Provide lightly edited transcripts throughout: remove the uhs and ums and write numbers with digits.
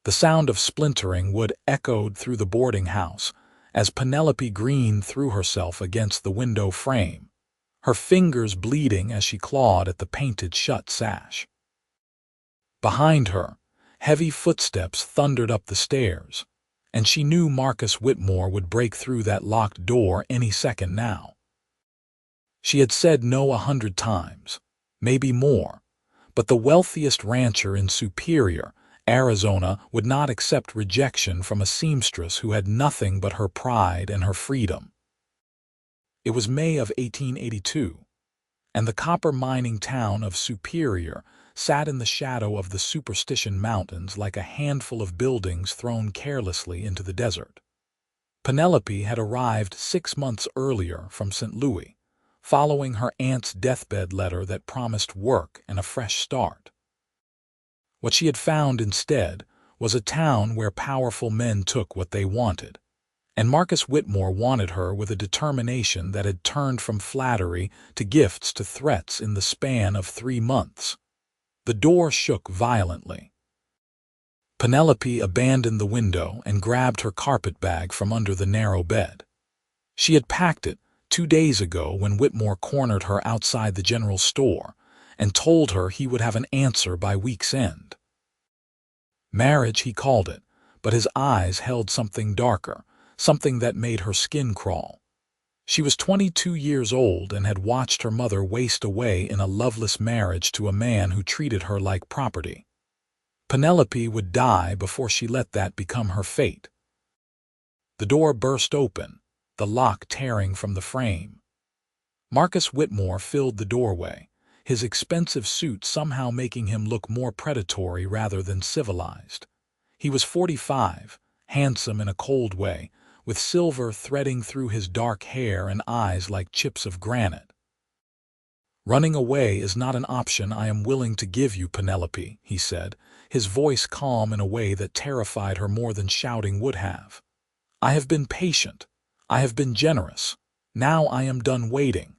The sound of splintering wood echoed through the boarding house as Penelope Greene threw herself against the window frame, her fingers bleeding as she clawed at the painted-shut sash. Behind her, heavy footsteps thundered up the stairs, and she knew Marcus Whitmore would break through that locked door any second now. She had said no 100 times, maybe more, but the wealthiest rancher in Superior, Arizona, would not accept rejection from a seamstress who had nothing but her pride and her freedom. It was May of 1882, and the copper mining town of Superior sat in the shadow of the Superstition Mountains like a handful of buildings thrown carelessly into the desert. Penelope had arrived 6 months earlier from St. Louis, following her aunt's deathbed letter that promised work and a fresh start. What she had found instead was a town where powerful men took what they wanted, and Marcus Whitmore wanted her with a determination that had turned from flattery to gifts to threats in the span of 3 months. The door shook violently. Penelope abandoned the window and grabbed her carpet bag from under the narrow bed. She had packed it 2 days ago when Whitmore cornered her outside the general store and told her he would have an answer by week's end. Marriage, he called it, but his eyes held something darker, something that made her skin crawl. She was 22 years old and had watched her mother waste away in a loveless marriage to a man who treated her like property. Penelope would die before she let that become her fate. The door burst open, the lock tearing from the frame. Marcus Whitmore filled the doorway, his expensive suit somehow making him look more predatory rather than civilized. He was 45, handsome in a cold way, with silver threading through his dark hair and eyes like chips of granite. "Running away is not an option I am willing to give you, Penelope," he said, his voice calm in a way that terrified her more than shouting would have. "I have been patient. I have been generous. Now I am done waiting."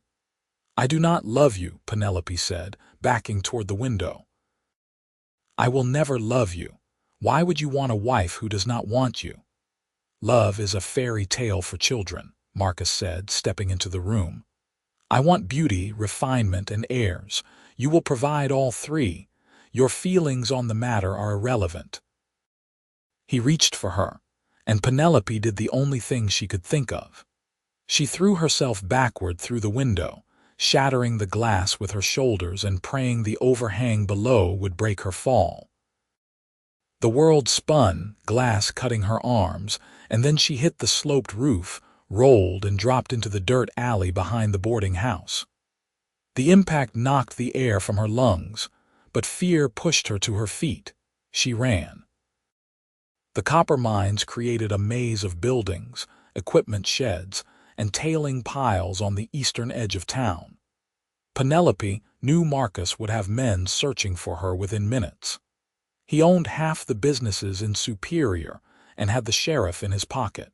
"I do not love you," Penelope said, backing toward the window. "I will never love you. Why would you want a wife who does not want you?" "Love is a fairy tale for children," Marcus said, stepping into the room. "I want beauty, refinement, and heirs. You will provide all 3. Your feelings on the matter are irrelevant." He reached for her, and Penelope did the only thing she could think of. She threw herself backward through the window, shattering the glass with her shoulders and praying the overhang below would break her fall. The world spun, glass cutting her arms, and then she hit the sloped roof, rolled, and dropped into the dirt alley behind the boarding house. The impact knocked the air from her lungs, but fear pushed her to her feet. She ran. The copper mines created a maze of buildings, equipment sheds, and tailing piles on the eastern edge of town. Penelope knew Marcus would have men searching for her within minutes. He owned half the businesses in Superior and had the sheriff in his pocket.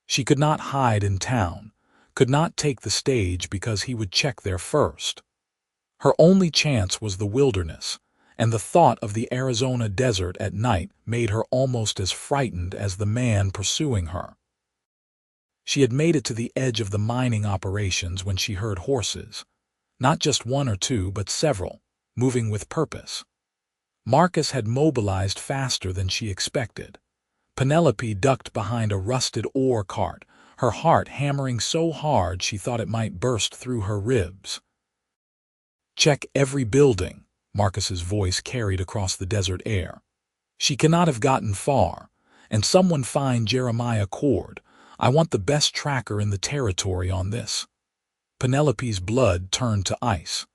She could not hide in town, could not take the stage because he would check there first. Her only chance was the wilderness, and the thought of the Arizona desert at night made her almost as frightened as the man pursuing her. She had made it to the edge of the mining operations when she heard horses, not just 1 or 2, but several, moving with purpose. Marcus had mobilized faster than she expected. Penelope ducked behind a rusted ore cart, her heart hammering so hard she thought it might burst through her ribs. "Check every building," Marcus's voice carried across the desert air. "She cannot have gotten far. And someone find Jeremiah Cord. I want the best tracker in the territory on this." Penelope's blood turned to ice.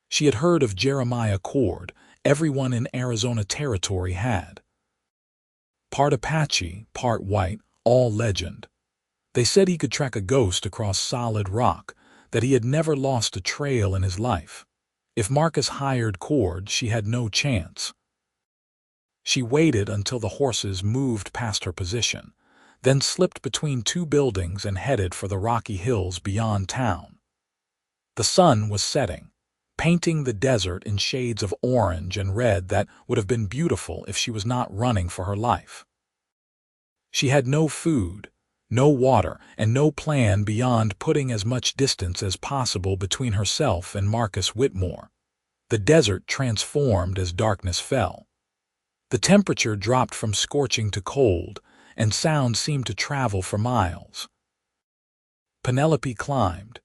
She had heard of Jeremiah Cord. Everyone in Arizona territory had. Part Apache, part white, all legend. They said he could track a ghost across solid rock, that he had never lost a trail in his life. If Marcus hired Cord, she had no chance. She waited until the horses moved past her position, then slipped between 2 buildings and headed for the rocky hills beyond town. The sun was setting, painting the desert in shades of orange and red that would have been beautiful if she was not running for her life. She had no food, no water, and no plan beyond putting as much distance as possible between herself and Marcus Whitmore. The desert transformed as darkness fell. The temperature dropped from scorching to cold, and sound seemed to travel for miles. Penelope climbed,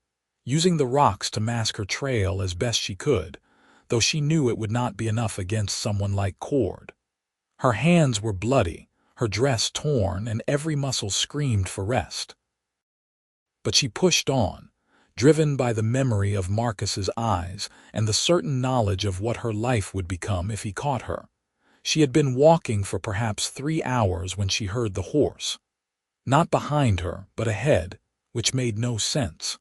using the rocks to mask her trail as best she could, though she knew it would not be enough against someone like Cord. Her hands were bloody, her dress torn, and every muscle screamed for rest. But she pushed on, driven by the memory of Marcus's eyes and the certain knowledge of what her life would become if he caught her. She had been walking for perhaps 3 hours when she heard the horse. Not behind her, but ahead, which made no sense.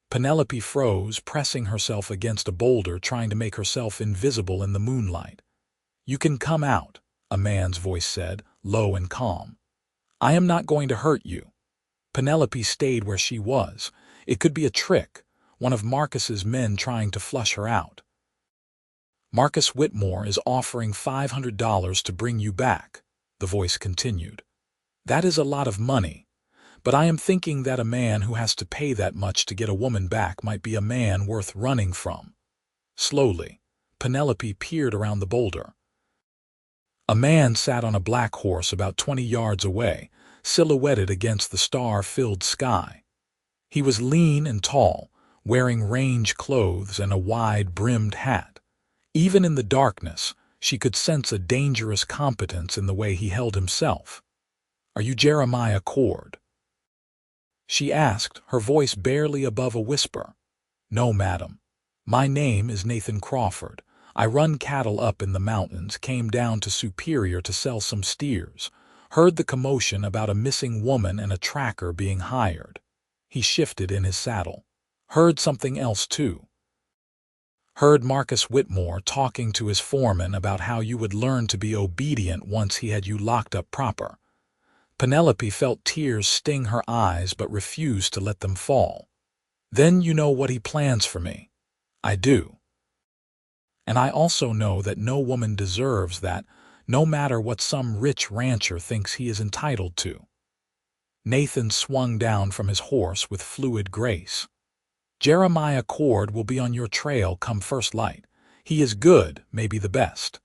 Penelope froze, pressing herself against a boulder, trying to make herself invisible in the moonlight. "You can come out," a man's voice said, low and calm. "I am not going to hurt you." Penelope stayed where she was. It could be a trick, one of Marcus's men trying to flush her out. "Marcus Whitmore is offering $500 to bring you back," the voice continued. "That is a lot of money, but I am thinking that a man who has to pay that much to get a woman back might be a man worth running from." Slowly, Penelope peered around the boulder. A man sat on a black horse about 20 yards away, silhouetted against the star-filled sky. He was lean and tall, wearing range clothes and a wide-brimmed hat. Even in the darkness, she could sense a dangerous competence in the way he held himself. "Are you Jeremiah Cord?" she asked, her voice barely above a whisper. "No, madam. My name is Nathan Crawford. I run cattle up in the mountains, came down to Superior to sell some steers. Heard the commotion about a missing woman and a tracker being hired." He shifted in his saddle. "Heard something else, too. Heard Marcus Whitmore talking to his foreman about how you would learn to be obedient once he had you locked up proper." Penelope felt tears sting her eyes but refused to let them fall. "Then you know what he plans for me." "I do. And I also know that no woman deserves that, no matter what some rich rancher thinks he is entitled to." Nathan swung down from his horse with fluid grace. "Jeremiah Cord will be on your trail come first light. He is good, maybe the best.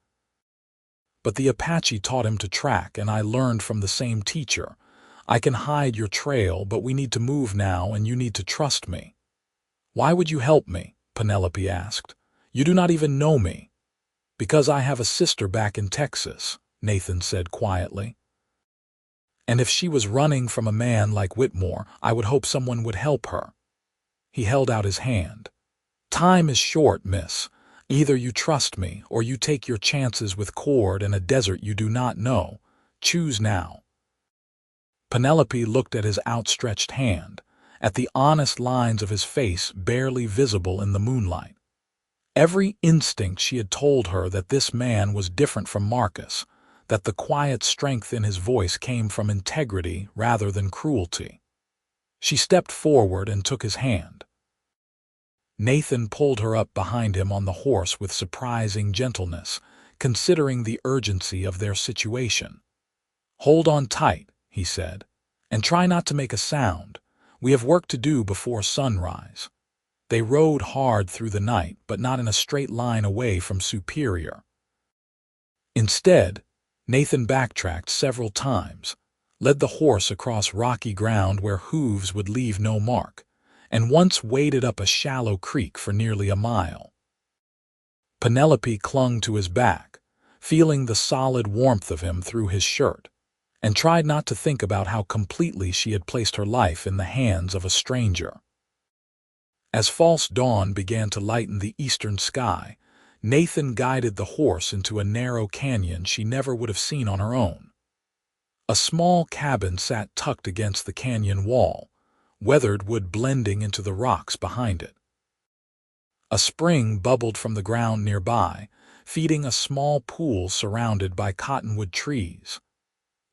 But the Apache taught him to track, and I learned from the same teacher. I can hide your trail, but we need to move now, and you need to trust me." "Why would you help me?" Penelope asked. "You do not even know me." "Because I have a sister back in Texas," Nathan said quietly. "And if she was running from a man like Whitmore, I would hope someone would help her." He held out his hand. "Time is short, miss. Either you trust me, or you take your chances with Cord in a desert you do not know. Choose now." Penelope looked at his outstretched hand, at the honest lines of his face barely visible in the moonlight. Every instinct she had told her that this man was different from Marcus, that the quiet strength in his voice came from integrity rather than cruelty. She stepped forward and took his hand. Nathan pulled her up behind him on the horse with surprising gentleness, considering the urgency of their situation. "Hold on tight," he said, "and try not to make a sound. We have work to do before sunrise." They rode hard through the night, but not in a straight line away from Superior. Instead, Nathan backtracked several times, led the horse across rocky ground where hooves would leave no mark, and once waded up a shallow creek for nearly a mile. Penelope clung to his back, feeling the solid warmth of him through his shirt, and tried not to think about how completely she had placed her life in the hands of a stranger. As false dawn began to lighten the eastern sky, Nathan guided the horse into a narrow canyon she never would have seen on her own. A small cabin sat tucked against the canyon wall, weathered wood blending into the rocks behind it. A spring bubbled from the ground nearby, feeding a small pool surrounded by cottonwood trees.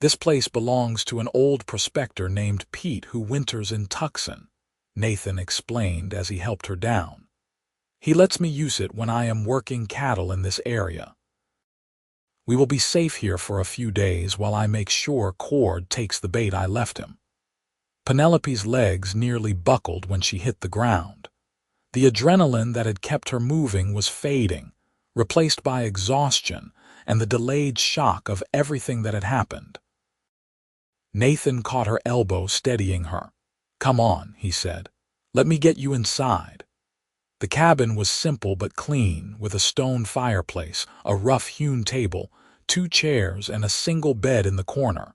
"This place belongs to an old prospector named Pete who winters in Tucson," Nathan explained as he helped her down. He lets me use it when I am working cattle in this area. We will be safe here for a few days while I make sure Cord takes the bait I left him." Penelope's legs nearly buckled when she hit the ground. The adrenaline that had kept her moving was fading, replaced by exhaustion and the delayed shock of everything that had happened. Nathan caught her elbow, steadying her. "Come on," he said. "Let me get you inside." The cabin was simple but clean, with a stone fireplace, a rough-hewn table, 2 chairs, and a single bed in the corner.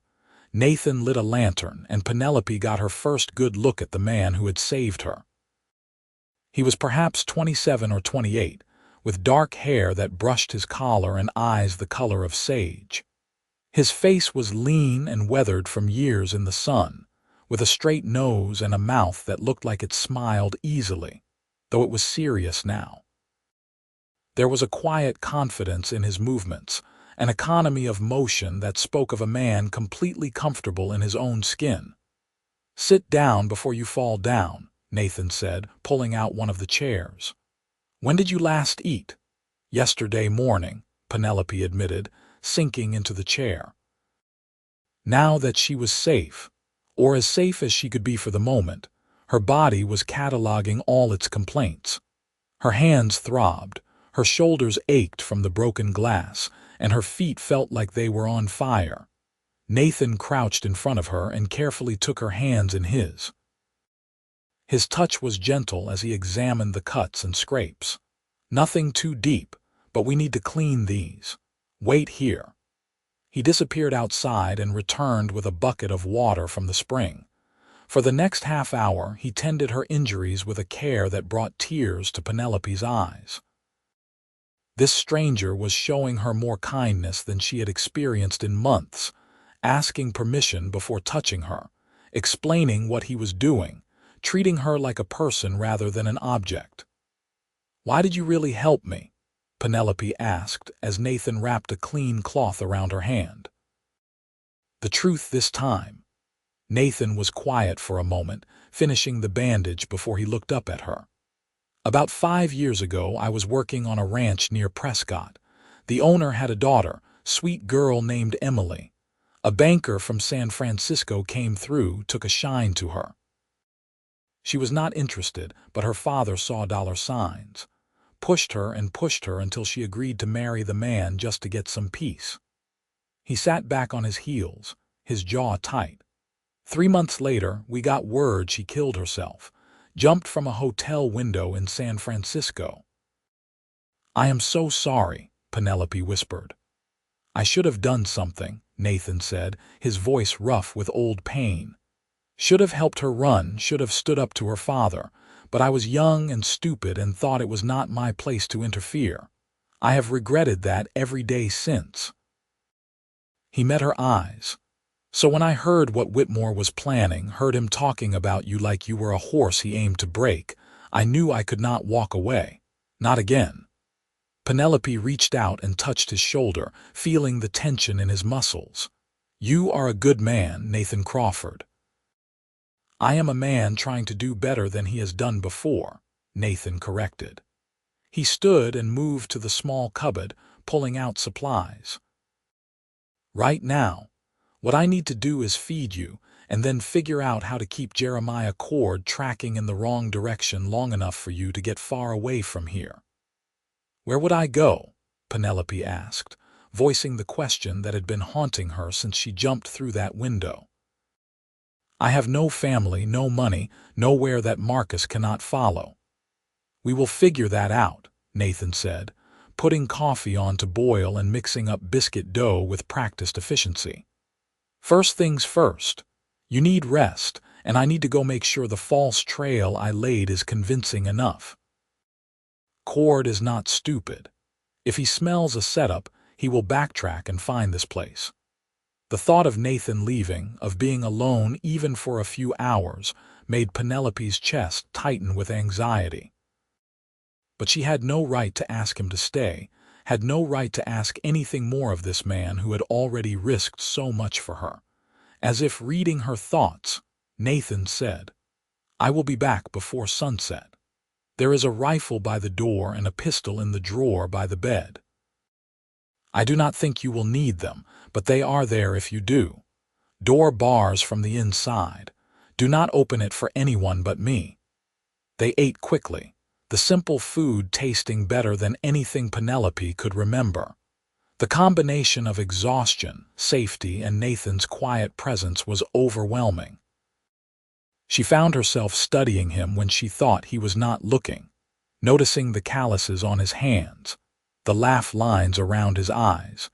Nathan lit a lantern, and Penelope got her first good look at the man who had saved her. He was perhaps 27 or 28, with dark hair that brushed his collar and eyes the color of sage. His face was lean and weathered from years in the sun, with a straight nose and a mouth that looked like it smiled easily, though it was serious now. There was a quiet confidence in his movements, an economy of motion that spoke of a man completely comfortable in his own skin. "Sit down before you fall down," Nathan said, pulling out one of the chairs. "When did you last eat?" "Yesterday morning," Penelope admitted, sinking into the chair. Now that she was safe, or as safe as she could be for the moment, her body was cataloging all its complaints. Her hands throbbed, her shoulders ached from the broken glass, and her feet felt like they were on fire. Nathan crouched in front of her and carefully took her hands in his. His touch was gentle as he examined the cuts and scrapes. "Nothing too deep, but we need to clean these. Wait here." He disappeared outside and returned with a bucket of water from the spring. For the next half hour, he tended her injuries with a care that brought tears to Penelope's eyes. This stranger was showing her more kindness than she had experienced in months, asking permission before touching her, explaining what he was doing, treating her like a person rather than an object. "Why did you really help me?" Penelope asked as Nathan wrapped a clean cloth around her hand. The truth this time. Nathan was quiet for a moment, finishing the bandage before he looked up at her. "About 5 years ago, I was working on a ranch near Prescott. The owner had a daughter, sweet girl named Emily. A banker from San Francisco came through, took a shine to her. She was not interested, but her father saw dollar signs. Pushed her until she agreed to marry the man just to get some peace." He sat back on his heels, his jaw tight. 3 months later, we got word she killed herself, jumped from a hotel window in San Francisco. "I am so sorry," Penelope whispered. "I should have done something," Nathan said, his voice rough with old pain. "Should have helped her run, should have stood up to her father, but I was young and stupid and thought it was not my place to interfere. I have regretted that every day since." He met her eyes. "So when I heard what Whitmore was planning, heard him talking about you like you were a horse he aimed to break, I knew I could not walk away. Not again." Penelope reached out and touched his shoulder, feeling the tension in his muscles. "You are a good man, Nathan Crawford." "I am a man trying to do better than he has done before," Nathan corrected. He stood and moved to the small cupboard, pulling out supplies. "Right now, what I need to do is feed you, and then figure out how to keep Jeremiah Cord tracking in the wrong direction long enough for you to get far away from here." "Where would I go?" Penelope asked, voicing the question that had been haunting her since she jumped through that window. "I have no family, no money, nowhere that Marcus cannot follow." "We will figure that out," Nathan said, putting coffee on to boil and mixing up biscuit dough with practiced efficiency. "First things first. You need rest, and I need to go make sure the false trail I laid is convincing enough. Cord is not stupid. If he smells a setup, he will backtrack and find this place." The thought of Nathan leaving, of being alone even for a few hours, made Penelope's chest tighten with anxiety. But she had no right to ask him to stay, had no right to ask anything more of this man who had already risked so much for her. As if reading her thoughts, Nathan said, "I will be back before sunset." There is a rifle by the door and a pistol in the drawer by the bed. I do not think you will need them, but they are there if you do. Door bars from the inside. Do not open it for anyone but me." They ate quickly, the simple food tasting better than anything Penelope could remember. The combination of exhaustion, safety, and Nathan's quiet presence was overwhelming. She found herself studying him when she thought he was not looking, noticing the calluses on his hands, the laugh lines around his eyes,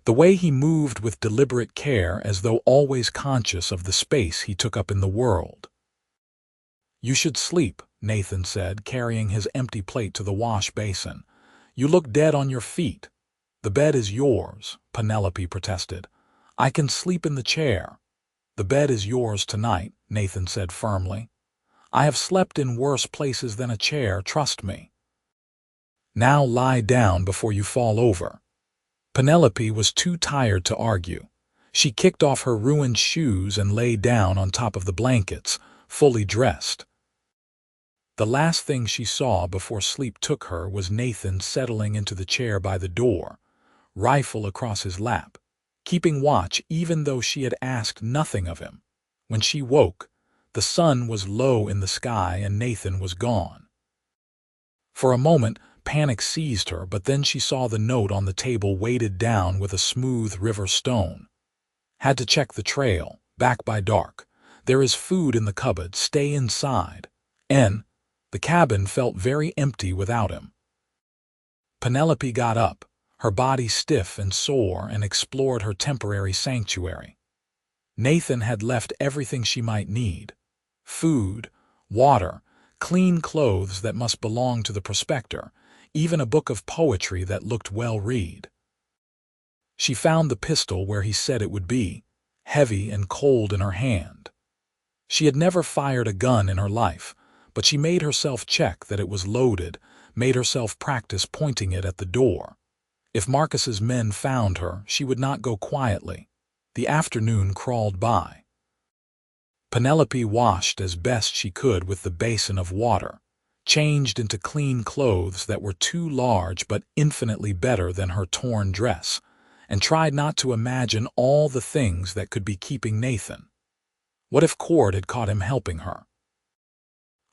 the way he moved with deliberate care as though always conscious of the space he took up in the world. "You should sleep," Nathan said, carrying his empty plate to the wash basin. "You look dead on your feet." "The bed is yours," Penelope protested. "I can sleep in the chair." "The bed is yours tonight," Nathan said firmly. "I have slept in worse places than a chair, trust me. Now lie down before you fall over." Penelope was too tired to argue. She kicked off her ruined shoes and lay down on top of the blankets, fully dressed. The last thing she saw before sleep took her was Nathan settling into the chair by the door, rifle across his lap, keeping watch even though she had asked nothing of him. When she woke, the sun was low in the sky and Nathan was gone. For a moment, panic seized her, but then she saw the note on the table weighted down with a smooth river stone. "Had to check the trail, back by dark. There is food in the cupboard, stay inside." The cabin felt very empty without him. Penelope got up, her body stiff and sore, and explored her temporary sanctuary. Nathan had left everything she might need: food, water, clean clothes that must belong to the prospector, even a book of poetry that looked well read. She found the pistol where he said it would be, heavy and cold in her hand. She had never fired a gun in her life, but she made herself check that it was loaded, made herself practice pointing it at the door. If Marcus's men found her, she would not go quietly. The afternoon crawled by. Penelope washed as best she could with the basin of water, changed into clean clothes that were too large but infinitely better than her torn dress, and tried not to imagine all the things that could be keeping Nathan. What if Cord had caught him helping her?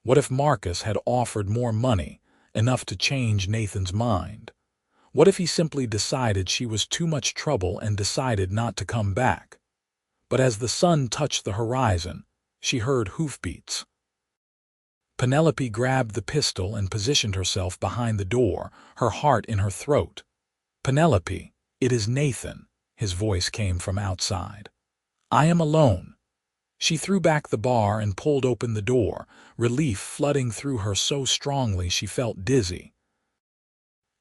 What if Marcus had offered more money, enough to change Nathan's mind? What if he simply decided she was too much trouble and decided not to come back? But as the sun touched the horizon, she heard hoofbeats. Penelope grabbed the pistol and positioned herself behind the door, her heart in her throat. "Penelope, it is Nathan," his voice came from outside. "I am alone." She threw back the bar and pulled open the door, relief flooding through her so strongly she felt dizzy.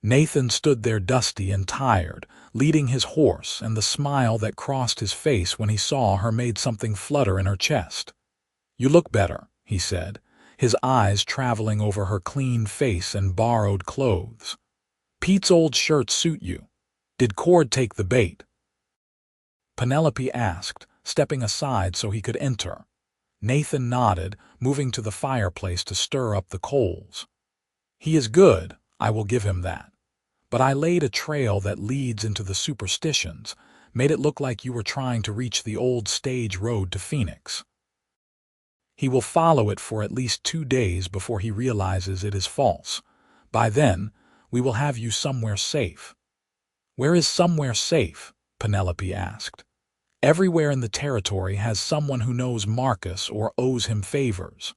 Nathan stood there dusty and tired, leading his horse, and the smile that crossed his face when he saw her made something flutter in her chest. "You look better," he said, his eyes traveling over her clean face and borrowed clothes. "Pete's old shirt suit you. Did Cord take the bait?" Penelope asked, stepping aside so he could enter. Nathan nodded, moving to the fireplace to stir up the coals. "He is good, I will give him that. But I laid a trail that leads into the superstitions, made it look like you were trying to reach the old stage road to Phoenix. He will follow it for at least 2 days before he realizes it is false. By then, we will have you somewhere safe." "Where is somewhere safe?" Penelope asked. "Everywhere in the territory has someone who knows Marcus or owes him favors."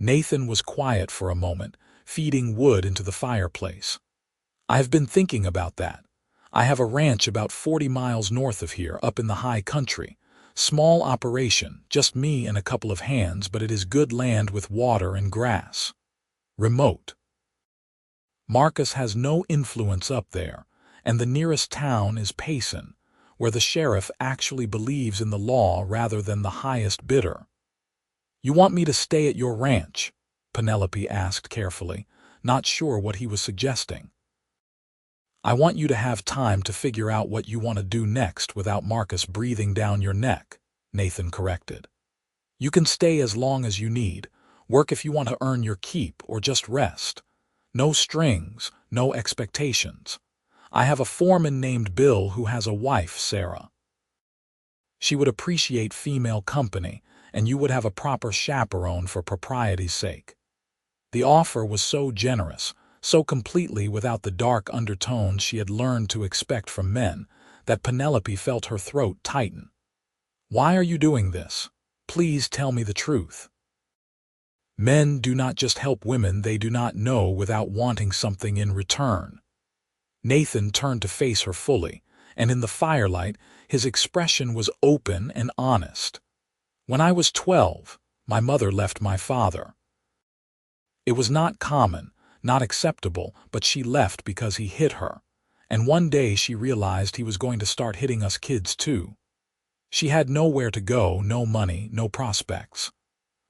Nathan was quiet for a moment, feeding wood into the fireplace. "I have been thinking about that. I have a ranch about 40 miles north of here, up in the high country. Small operation, just me and a couple of hands, but it is good land with water and grass. Remote. Marcus has no influence up there, and the nearest town is Payson, where the sheriff actually believes in the law rather than the highest bidder." "You want me to stay at your ranch?" Penelope asked carefully, not sure what he was suggesting. "I want you to have time to figure out what you want to do next without Marcus breathing down your neck," Nathan corrected. "You can stay as long as you need. Work if you want to earn your keep or just rest. No strings, no expectations. I have a foreman named Bill who has a wife, Sarah. She would appreciate female company, and you would have a proper chaperone for propriety's sake. The offer was so generous, so completely without the dark undertones she had learned to expect from men, that Penelope felt her throat tighten. Why are you doing this? Please tell me the truth. Men do not just help women they do not know without wanting something in return. Nathan turned to face her fully, and in the firelight, his expression was open and honest. When I was 12, my mother left my father. It was not common, not acceptable, but she left because he hit her, and one day she realized he was going to start hitting us kids too. She had nowhere to go, no money, no prospects.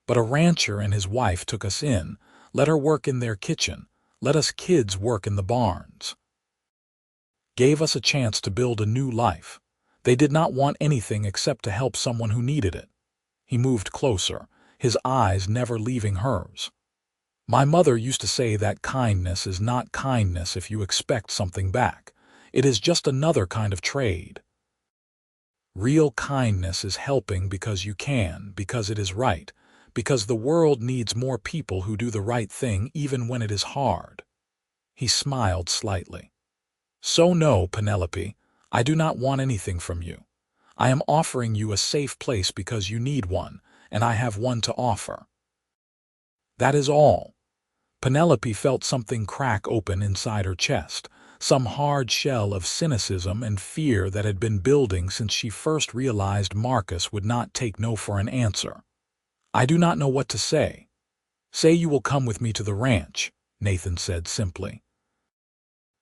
But a rancher and his wife took us in, let her work in their kitchen, let us kids work in the barns. Gave us a chance to build a new life. They did not want anything except to help someone who needed it. He moved closer, his eyes never leaving hers. My mother used to say that kindness is not kindness if you expect something back. It is just another kind of trade. Real kindness is helping because you can, because it is right, because the world needs more people who do the right thing even when it is hard. He smiled slightly. So no, Penelope, I do not want anything from you. I am offering you a safe place because you need one, and I have one to offer. That is all. Penelope felt something crack open inside her chest, some hard shell of cynicism and fear that had been building since she first realized Marcus would not take no for an answer. I do not know what to say. Say you will come with me to the ranch, Nathan said simply.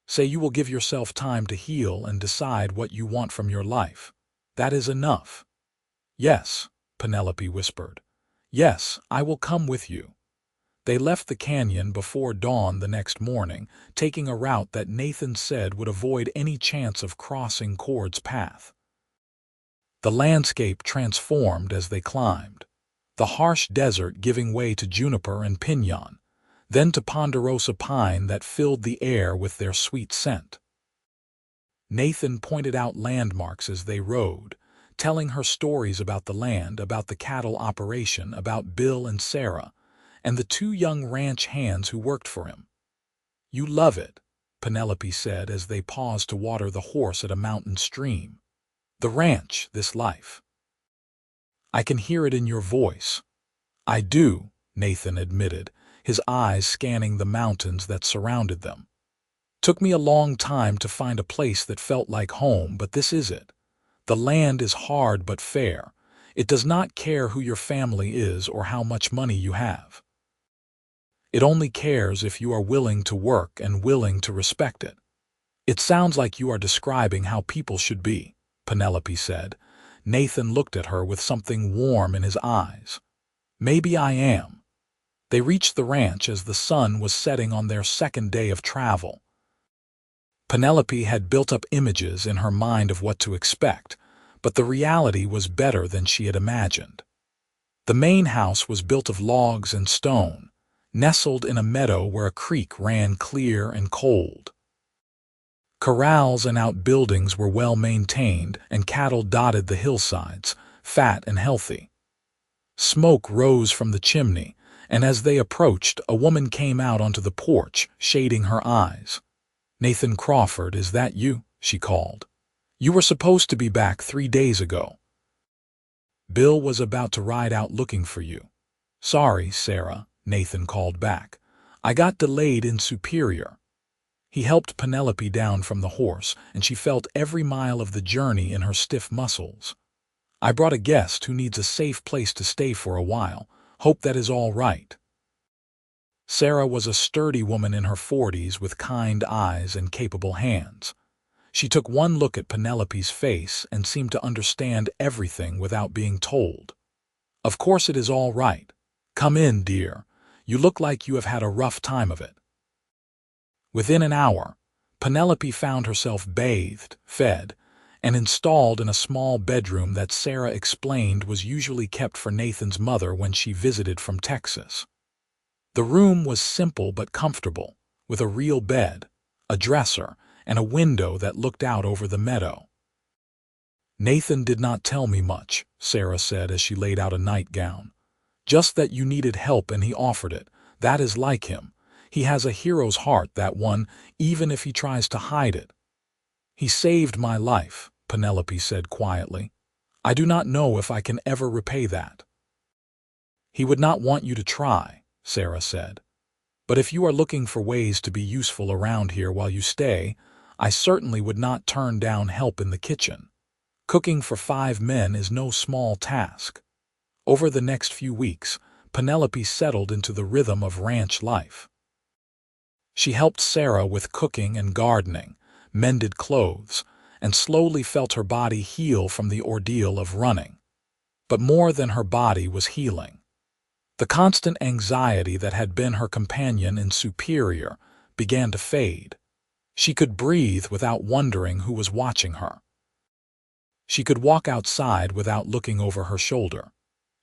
Say you will give yourself time to heal and decide what you want from your life. That is enough. Yes, Penelope whispered. Yes, I will come with you. They left the canyon before dawn the next morning, taking a route that Nathan said would avoid any chance of crossing Cord's path. The landscape transformed as they climbed, the harsh desert giving way to juniper and pinon, then to ponderosa pine that filled the air with their sweet scent. Nathan pointed out landmarks as they rode, telling her stories about the land, about the cattle operation, about Bill and Sarah, and the two young ranch hands who worked for him. You love it, Penelope said as they paused to water the horse at a mountain stream. The ranch, this life. I can hear it in your voice. I do, Nathan admitted, his eyes scanning the mountains that surrounded them. Took me a long time to find a place that felt like home, but this is it. The land is hard but fair. It does not care who your family is or how much money you have. It only cares if you are willing to work and willing to respect it. It sounds like you are describing how people should be, Penelope said. Nathan looked at her with something warm in his eyes. Maybe I am. They reached the ranch as the sun was setting on their second day of travel. Penelope had built up images in her mind of what to expect, but the reality was better than she had imagined. The main house was built of logs and stone, nestled in a meadow where a creek ran clear and cold. Corrals and outbuildings were well maintained, and cattle dotted the hillsides, fat and healthy. Smoke rose from the chimney, and as they approached, a woman came out onto the porch, shading her eyes. Nathan Crawford, is that you? She called. You were supposed to be back 3 days ago. Bill was about to ride out looking for you. Sorry, Sarah, Nathan called back. I got delayed in Superior. He helped Penelope down from the horse, and she felt every mile of the journey in her stiff muscles. I brought a guest who needs a safe place to stay for a while. Hope that is all right. Sarah was a sturdy woman in her 40s with kind eyes and capable hands. She took one look at Penelope's face and seemed to understand everything without being told. Of course it is all right. Come in, dear. You look like you have had a rough time of it. Within an hour, Penelope found herself bathed, fed, and installed in a small bedroom that Sarah explained was usually kept for Nathan's mother when she visited from Texas. The room was simple but comfortable, with a real bed, a dresser, and a window that looked out over the meadow. "Nathan did not tell me much," Sarah said as she laid out a nightgown. "Just that you needed help and he offered it. That is like him. He has a hero's heart, that one, even if he tries to hide it." "He saved my life," Penelope said quietly. "I do not know if I can ever repay that." "He would not want you to try," Sarah said. "But if you are looking for ways to be useful around here while you stay, I certainly would not turn down help in the kitchen. Cooking for 5 men is no small task." Over the next few weeks, Penelope settled into the rhythm of ranch life. She helped Sarah with cooking and gardening, mended clothes, and slowly felt her body heal from the ordeal of running. But more than her body was healing. The constant anxiety that had been her companion in Superior began to fade. She could breathe without wondering who was watching her. She could walk outside without looking over her shoulder.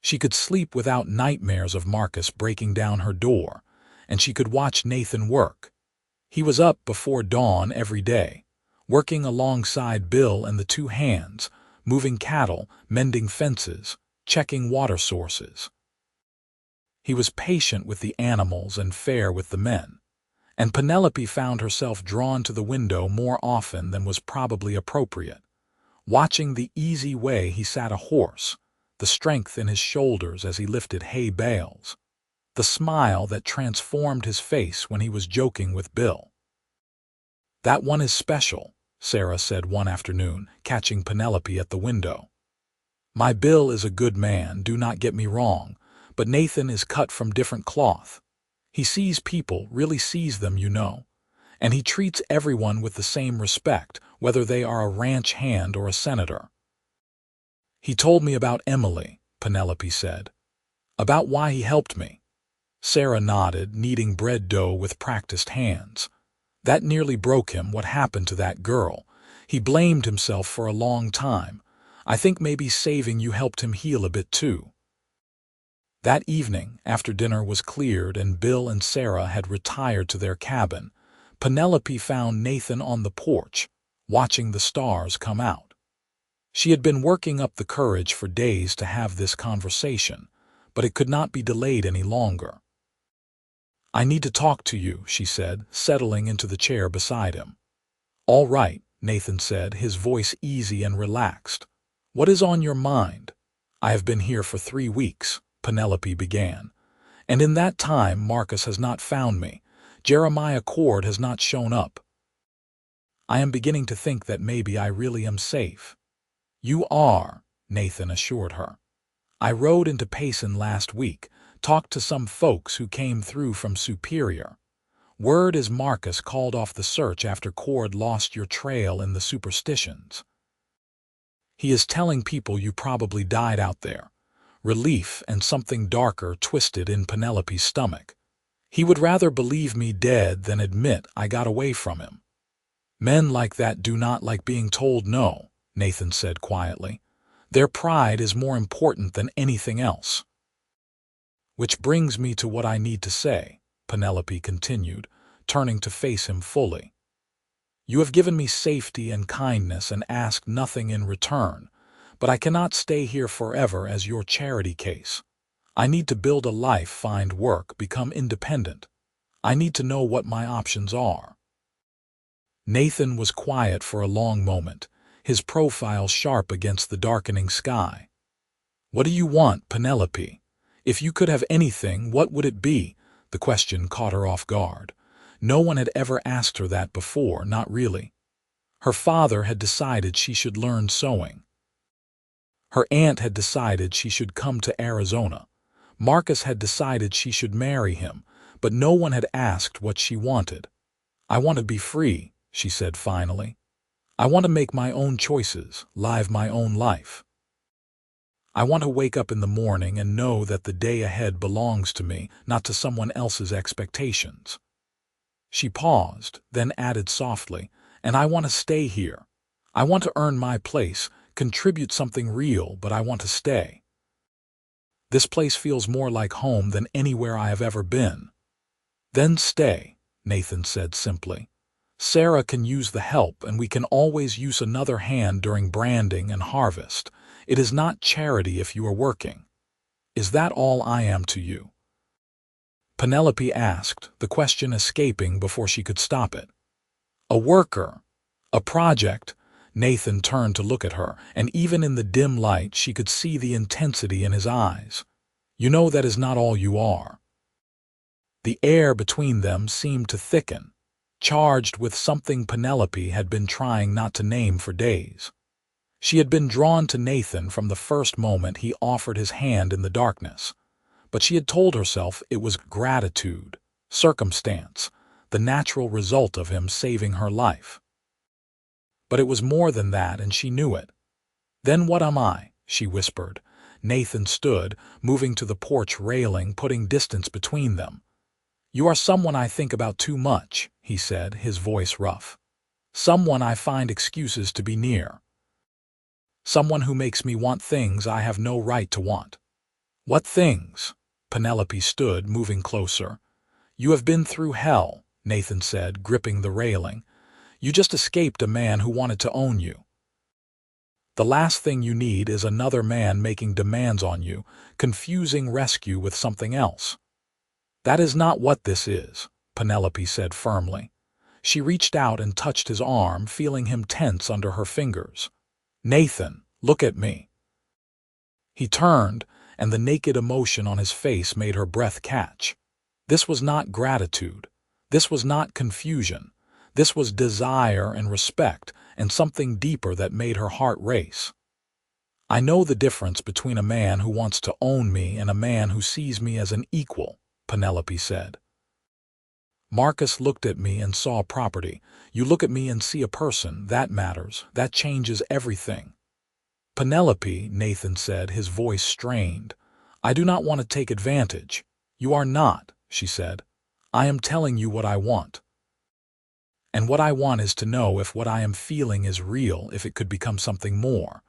She could sleep without nightmares of Marcus breaking down her door, and she could watch Nathan work. He was up before dawn every day, working alongside Bill and the 2 hands, moving cattle, mending fences, checking water sources. He was patient with the animals and fair with the men, and Penelope found herself drawn to the window more often than was probably appropriate, watching the easy way he sat a horse, the strength in his shoulders as he lifted hay bales, the smile that transformed his face when he was joking with Bill. "That one is special," Sarah said one afternoon, catching Penelope at the window. "My Bill is a good man, do not get me wrong, but Nathan is cut from different cloth. He sees people, really sees them, you know, and he treats everyone with the same respect, whether they are a ranch hand or a senator." "He told me about Emily," Penelope said. "About why he helped me." Sarah nodded, kneading bread dough with practiced hands. "That nearly broke him, what happened to that girl. He blamed himself for a long time. I think maybe saving you helped him heal a bit too." That evening, after dinner was cleared and Bill and Sarah had retired to their cabin, Penelope found Nathan on the porch, watching the stars come out. She had been working up the courage for days to have this conversation, but it could not be delayed any longer. "I need to talk to you," she said, settling into the chair beside him. "All right," Nathan said, his voice easy and relaxed. "What is on your mind?" "I have been here for 3 weeks," Penelope began, "and in that time Marcus has not found me. Jeremiah Cord has not shown up. I am beginning to think that maybe I really am safe." "You are," Nathan assured her. "I rode into Payson last week, talked to some folks who came through from Superior. Word is Marcus called off the search after Cord lost your trail in the superstitions. He is telling people you probably died out there." Relief and something darker twisted in Penelope's stomach. "He would rather believe me dead than admit I got away from him." "Men like that do not like being told no," Nathan said quietly. "Their pride is more important than anything else." "Which brings me to what I need to say," Penelope continued, turning to face him fully. "You have given me safety and kindness and asked nothing in return, but I cannot stay here forever as your charity case. I need to build a life, find work, become independent. I need to know what my options are." Nathan was quiet for a long moment, his profile sharp against the darkening sky. "What do you want, Penelope? If you could have anything, what would it be?" The question caught her off guard. No one had ever asked her that before, not really. Her father had decided she should learn sewing. Her aunt had decided she should come to Arizona. Marcus had decided she should marry him, but no one had asked what she wanted. "I want to be free," she said finally. "I want to make my own choices, live my own life. I want to wake up in the morning and know that the day ahead belongs to me, not to someone else's expectations." She paused, then added softly, "And I want to stay here. I want to earn my place, contribute something real, but I want to stay. This place feels more like home than anywhere I have ever been." Then stay, Nathan said simply. Sarah can use the help, and we can always use another hand during branding and harvest. It is not charity if you are working. Is that all I am to you? Penelope asked, the question escaping before she could stop it. A worker, a project. Nathan turned to look at her, and even in the dim light she could see the intensity in his eyes. You know that is not all you are. The air between them seemed to thicken, charged with something Penelope had been trying not to name for days. She had been drawn to Nathan from the first moment he offered his hand in the darkness, but she had told herself it was gratitude, circumstance, the natural result of him saving her life. But it was more than that, and she knew it. Then what am I? She whispered. Nathan stood, moving to the porch railing, putting distance between them. You are someone I think about too much, he said, his voice rough. Someone I find excuses to be near. Someone who makes me want things I have no right to want. What things? Penelope stood, moving closer. You have been through hell, Nathan said, gripping the railing. You just escaped a man who wanted to own you. The last thing you need is another man making demands on you, confusing rescue with something else. That is not what this is, Penelope said firmly. She reached out and touched his arm, feeling him tense under her fingers. Nathan, look at me. He turned, and the naked emotion on his face made her breath catch. This was not gratitude. This was not confusion. This was desire and respect, and something deeper that made her heart race. I know the difference between a man who wants to own me and a man who sees me as an equal, Penelope said. Marcus looked at me and saw property. You look at me and see a person. That matters. That changes everything. Penelope, Nathan said, his voice strained. I do not want to take advantage. You are not, she said. I am telling you what I want. And what I want is to know if what I am feeling is real, if it could become something more.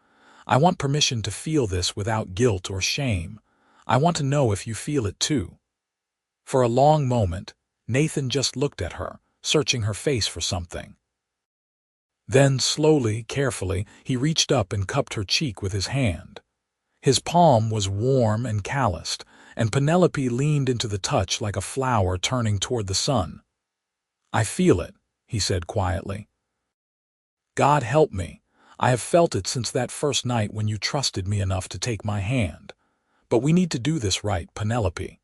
I want permission to feel this without guilt or shame. I want to know if you feel it too. For a long moment, Nathan just looked at her, searching her face for something. Then, slowly, carefully, he reached up and cupped her cheek with his hand. His palm was warm and calloused, and Penelope leaned into the touch like a flower turning toward the sun. I feel it, he said quietly. God help me. I have felt it since that first night when you trusted me enough to take my hand. But we need to do this right, Penelope.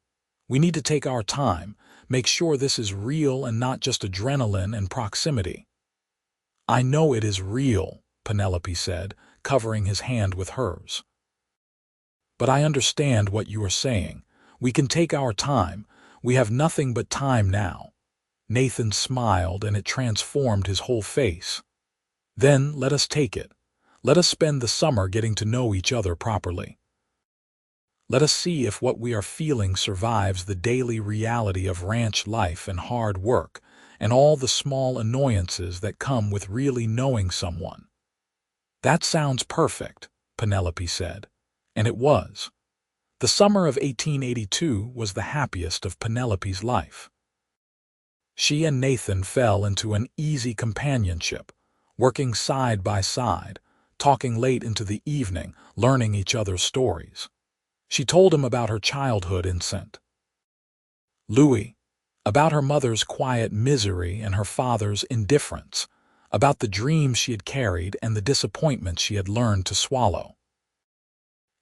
We need to take our time, make sure this is real and not just adrenaline and proximity. I know it is real, Penelope said, covering his hand with hers. But I understand what you are saying. We can take our time. We have nothing but time now. Nathan smiled, and it transformed his whole face. Then let us take it. Let us spend the summer getting to know each other properly. Let us see if what we are feeling survives the daily reality of ranch life and hard work, and all the small annoyances that come with really knowing someone. That sounds perfect, Penelope said. And it was. The summer of 1882 was the happiest of Penelope's life. She and Nathan fell into an easy companionship, working side by side, talking late into the evening, learning each other's stories. She told him about her childhood in St. Louis, about her mother's quiet misery and her father's indifference, about the dreams she had carried and the disappointments she had learned to swallow.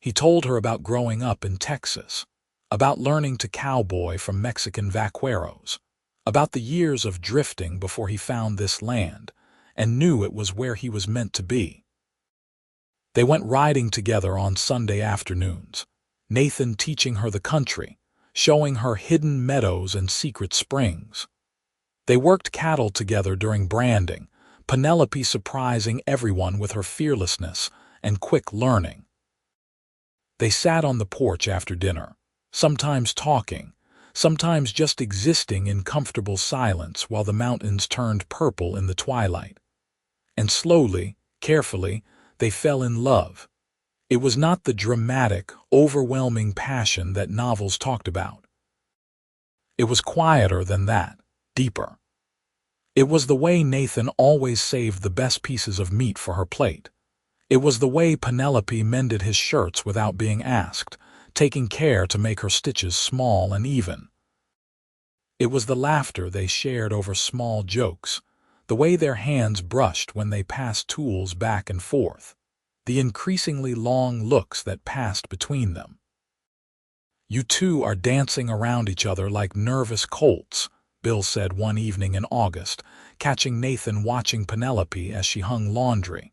He told her about growing up in Texas, about learning to cowboy from Mexican vaqueros, about the years of drifting before he found this land and knew it was where he was meant to be. They went riding together on Sunday afternoons, Nathan teaching her the country, showing her hidden meadows and secret springs. They worked cattle together during branding, Penelope surprising everyone with her fearlessness and quick learning. They sat on the porch after dinner, sometimes talking, sometimes just existing in comfortable silence while the mountains turned purple in the twilight. And slowly, carefully, they fell in love. It was not the dramatic, overwhelming passion that novels talked about. It was quieter than that, deeper. It was the way Nathan always saved the best pieces of meat for her plate. It was the way Penelope mended his shirts without being asked, taking care to make her stitches small and even. It was the laughter they shared over small jokes, the way their hands brushed when they passed tools back and forth, the increasingly long looks that passed between them. "You two are dancing around each other like nervous colts," Bill said one evening in August, catching Nathan watching Penelope as she hung laundry.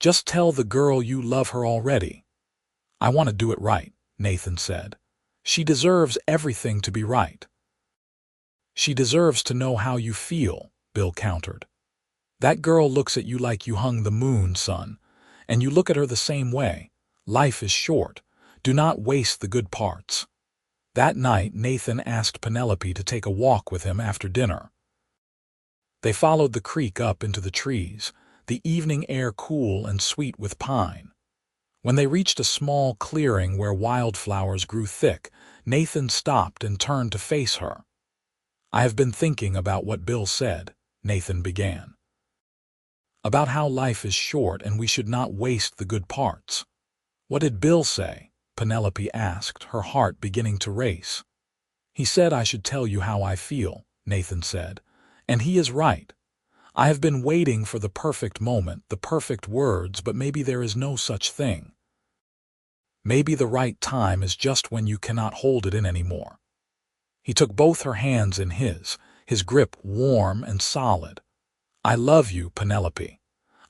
"Just tell the girl you love her already." "I want to do it right," Nathan said. "She deserves everything to be right." "She deserves to know how you feel," Bill countered. "That girl looks at you like you hung the moon, son, and you look at her the same way. Life is short. Do not waste the good parts." That night, Nathan asked Penelope to take a walk with him after dinner. They followed the creek up into the trees, the evening air cool and sweet with pine. When they reached a small clearing where wildflowers grew thick, Nathan stopped and turned to face her. "I have been thinking about what Bill said," Nathan began. "About how life is short and we should not waste the good parts." "What did Bill say?" Penelope asked, her heart beginning to race. "He said I should tell you how I feel," Nathan said, "and he is right. I have been waiting for the perfect moment, the perfect words, but maybe there is no such thing. Maybe the right time is just when you cannot hold it in anymore." He took both her hands in his grip warm and solid. "I love you, Penelope.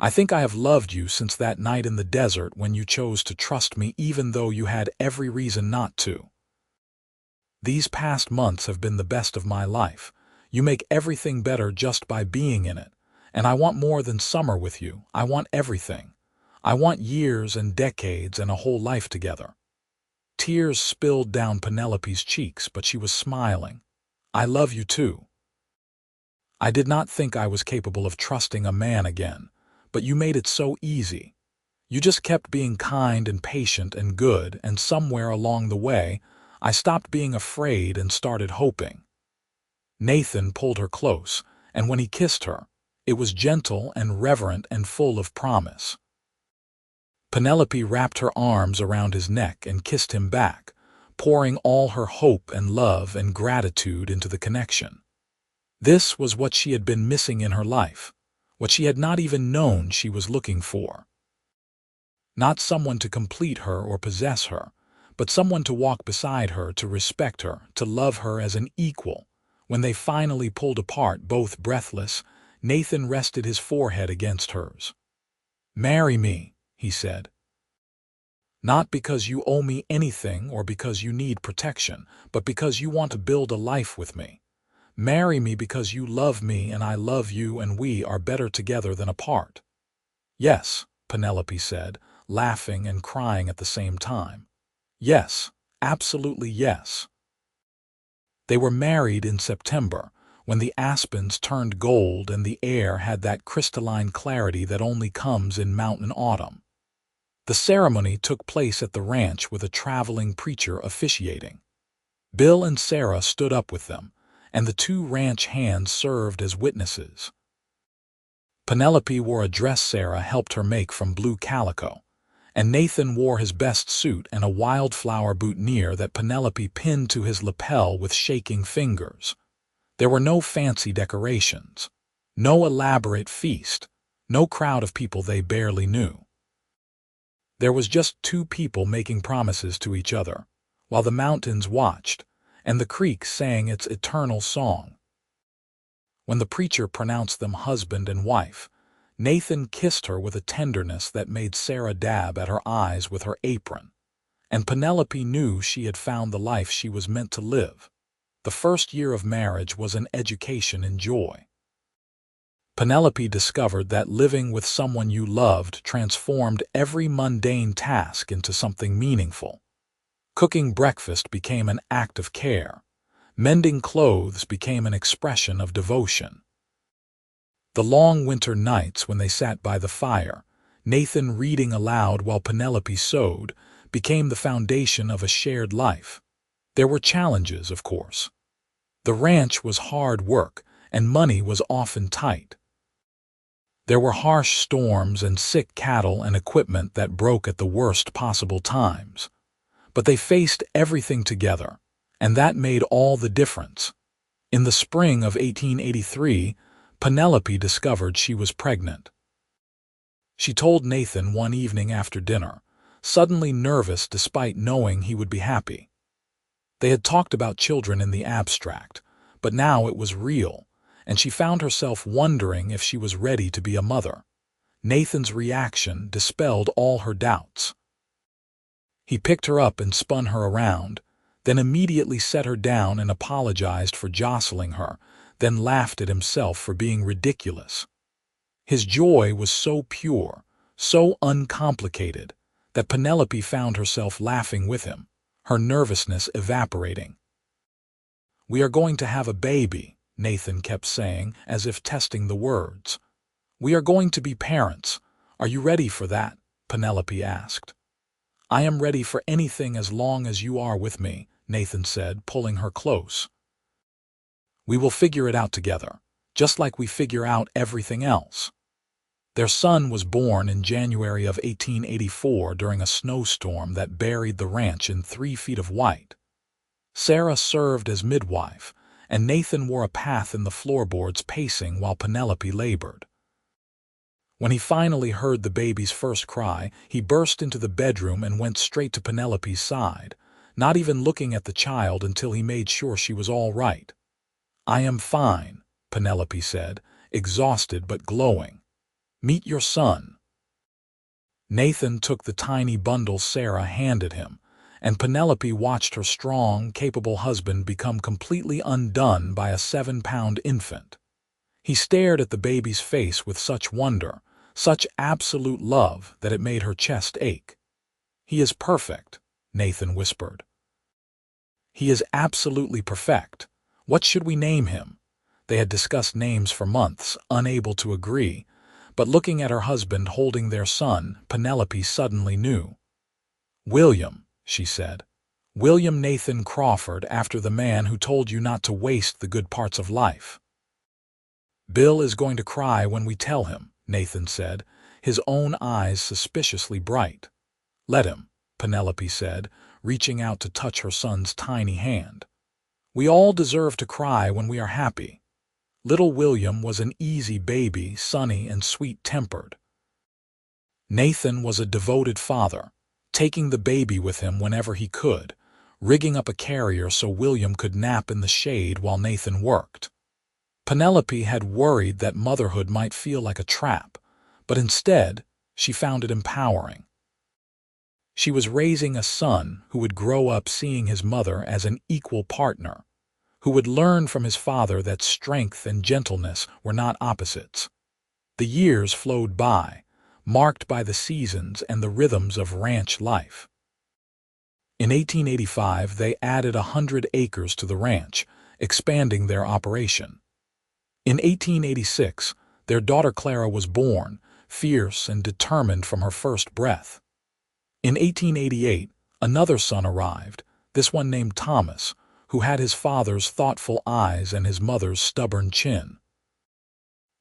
I think I have loved you since that night in the desert when you chose to trust me even though you had every reason not to. These past months have been the best of my life. You make everything better just by being in it, and I want more than summer with you. I want everything. I want years and decades and a whole life together." Tears spilled down Penelope's cheeks, but she was smiling. "I love you too. I did not think I was capable of trusting a man again, but you made it so easy. You just kept being kind and patient and good, and somewhere along the way, I stopped being afraid and started hoping." Nathan pulled her close, and when he kissed her, it was gentle and reverent and full of promise. Penelope wrapped her arms around his neck and kissed him back, pouring all her hope and love and gratitude into the connection. This was what she had been missing in her life, what she had not even known she was looking for. Not someone to complete her or possess her, but someone to walk beside her, to respect her, to love her as an equal. When they finally pulled apart, both breathless, Nathan rested his forehead against hers. "Marry me," he said. "Not because you owe me anything or because you need protection, but because you want to build a life with me. Marry me because you love me and I love you and we are better together than apart." "Yes," Penelope said, laughing and crying at the same time. "Yes, absolutely yes." They were married in September, when the aspens turned gold and the air had that crystalline clarity that only comes in mountain autumn. The ceremony took place at the ranch with a traveling preacher officiating. Bill and Sarah stood up with them, and the two ranch hands served as witnesses. Penelope wore a dress Sarah helped her make from blue calico, and Nathan wore his best suit and a wildflower boutonniere that Penelope pinned to his lapel with shaking fingers. There were no fancy decorations, no elaborate feast, no crowd of people they barely knew. There was just two people making promises to each other, while the mountains watched, and the creek sang its eternal song. When the preacher pronounced them husband and wife, Nathan kissed her with a tenderness that made Sarah dab at her eyes with her apron, and Penelope knew she had found the life she was meant to live. The first year of marriage was an education in joy. Penelope discovered that living with someone you loved transformed every mundane task into something meaningful. Cooking breakfast became an act of care. Mending clothes became an expression of devotion. The long winter nights when they sat by the fire, Nathan reading aloud while Penelope sewed, became the foundation of a shared life. There were challenges, of course. The ranch was hard work, and money was often tight. There were harsh storms and sick cattle and equipment that broke at the worst possible times. But they faced everything together, and that made all the difference. In the spring of 1883, Penelope discovered she was pregnant. She told Nathan one evening after dinner, suddenly nervous despite knowing he would be happy. They had talked about children in the abstract, but now it was real, and she found herself wondering if she was ready to be a mother. Nathan's reaction dispelled all her doubts. He picked her up and spun her around, then immediately set her down and apologized for jostling her, then laughed at himself for being ridiculous. His joy was so pure, so uncomplicated, that Penelope found herself laughing with him, her nervousness evaporating. "We are going to have a baby," Nathan kept saying, as if testing the words. "We are going to be parents. Are you ready for that?" Penelope asked. "I am ready for anything as long as you are with me," Nathan said, pulling her close. "We will figure it out together, just like we figure out everything else." Their son was born in January of 1884 during a snowstorm that buried the ranch in 3 feet of white. Sarah served as midwife, and Nathan wore a path in the floorboards pacing while Penelope labored. When he finally heard the baby's first cry, he burst into the bedroom and went straight to Penelope's side, not even looking at the child until he made sure she was all right. "I am fine," Penelope said, exhausted but glowing. "Meet your son." Nathan took the tiny bundle Sarah handed him, and Penelope watched her strong, capable husband become completely undone by a 7-pound infant. He stared at the baby's face with such wonder, such absolute love that it made her chest ache. "He is perfect," Nathan whispered. "He is absolutely perfect. What should we name him?" They had discussed names for months, unable to agree, but looking at her husband holding their son, Penelope suddenly knew. "William," she said. "William Nathan Crawford, after the man who told you not to waste the good parts of life." "Bill is going to cry when we tell him," Nathan said, his own eyes suspiciously bright. "Let him," Penelope said, reaching out to touch her son's tiny hand. "We all deserve to cry when we are happy." Little William was an easy baby, sunny and sweet-tempered. Nathan was a devoted father, taking the baby with him whenever he could, rigging up a carrier so William could nap in the shade while Nathan worked. Penelope had worried that motherhood might feel like a trap, but instead, she found it empowering. She was raising a son who would grow up seeing his mother as an equal partner, who would learn from his father that strength and gentleness were not opposites. The years flowed by, marked by the seasons and the rhythms of ranch life. In 1885, they added 100 acres to the ranch, expanding their operation. In 1886, their daughter Clara was born, fierce and determined from her first breath. In 1888, another son arrived, this one named Thomas, who had his father's thoughtful eyes and his mother's stubborn chin.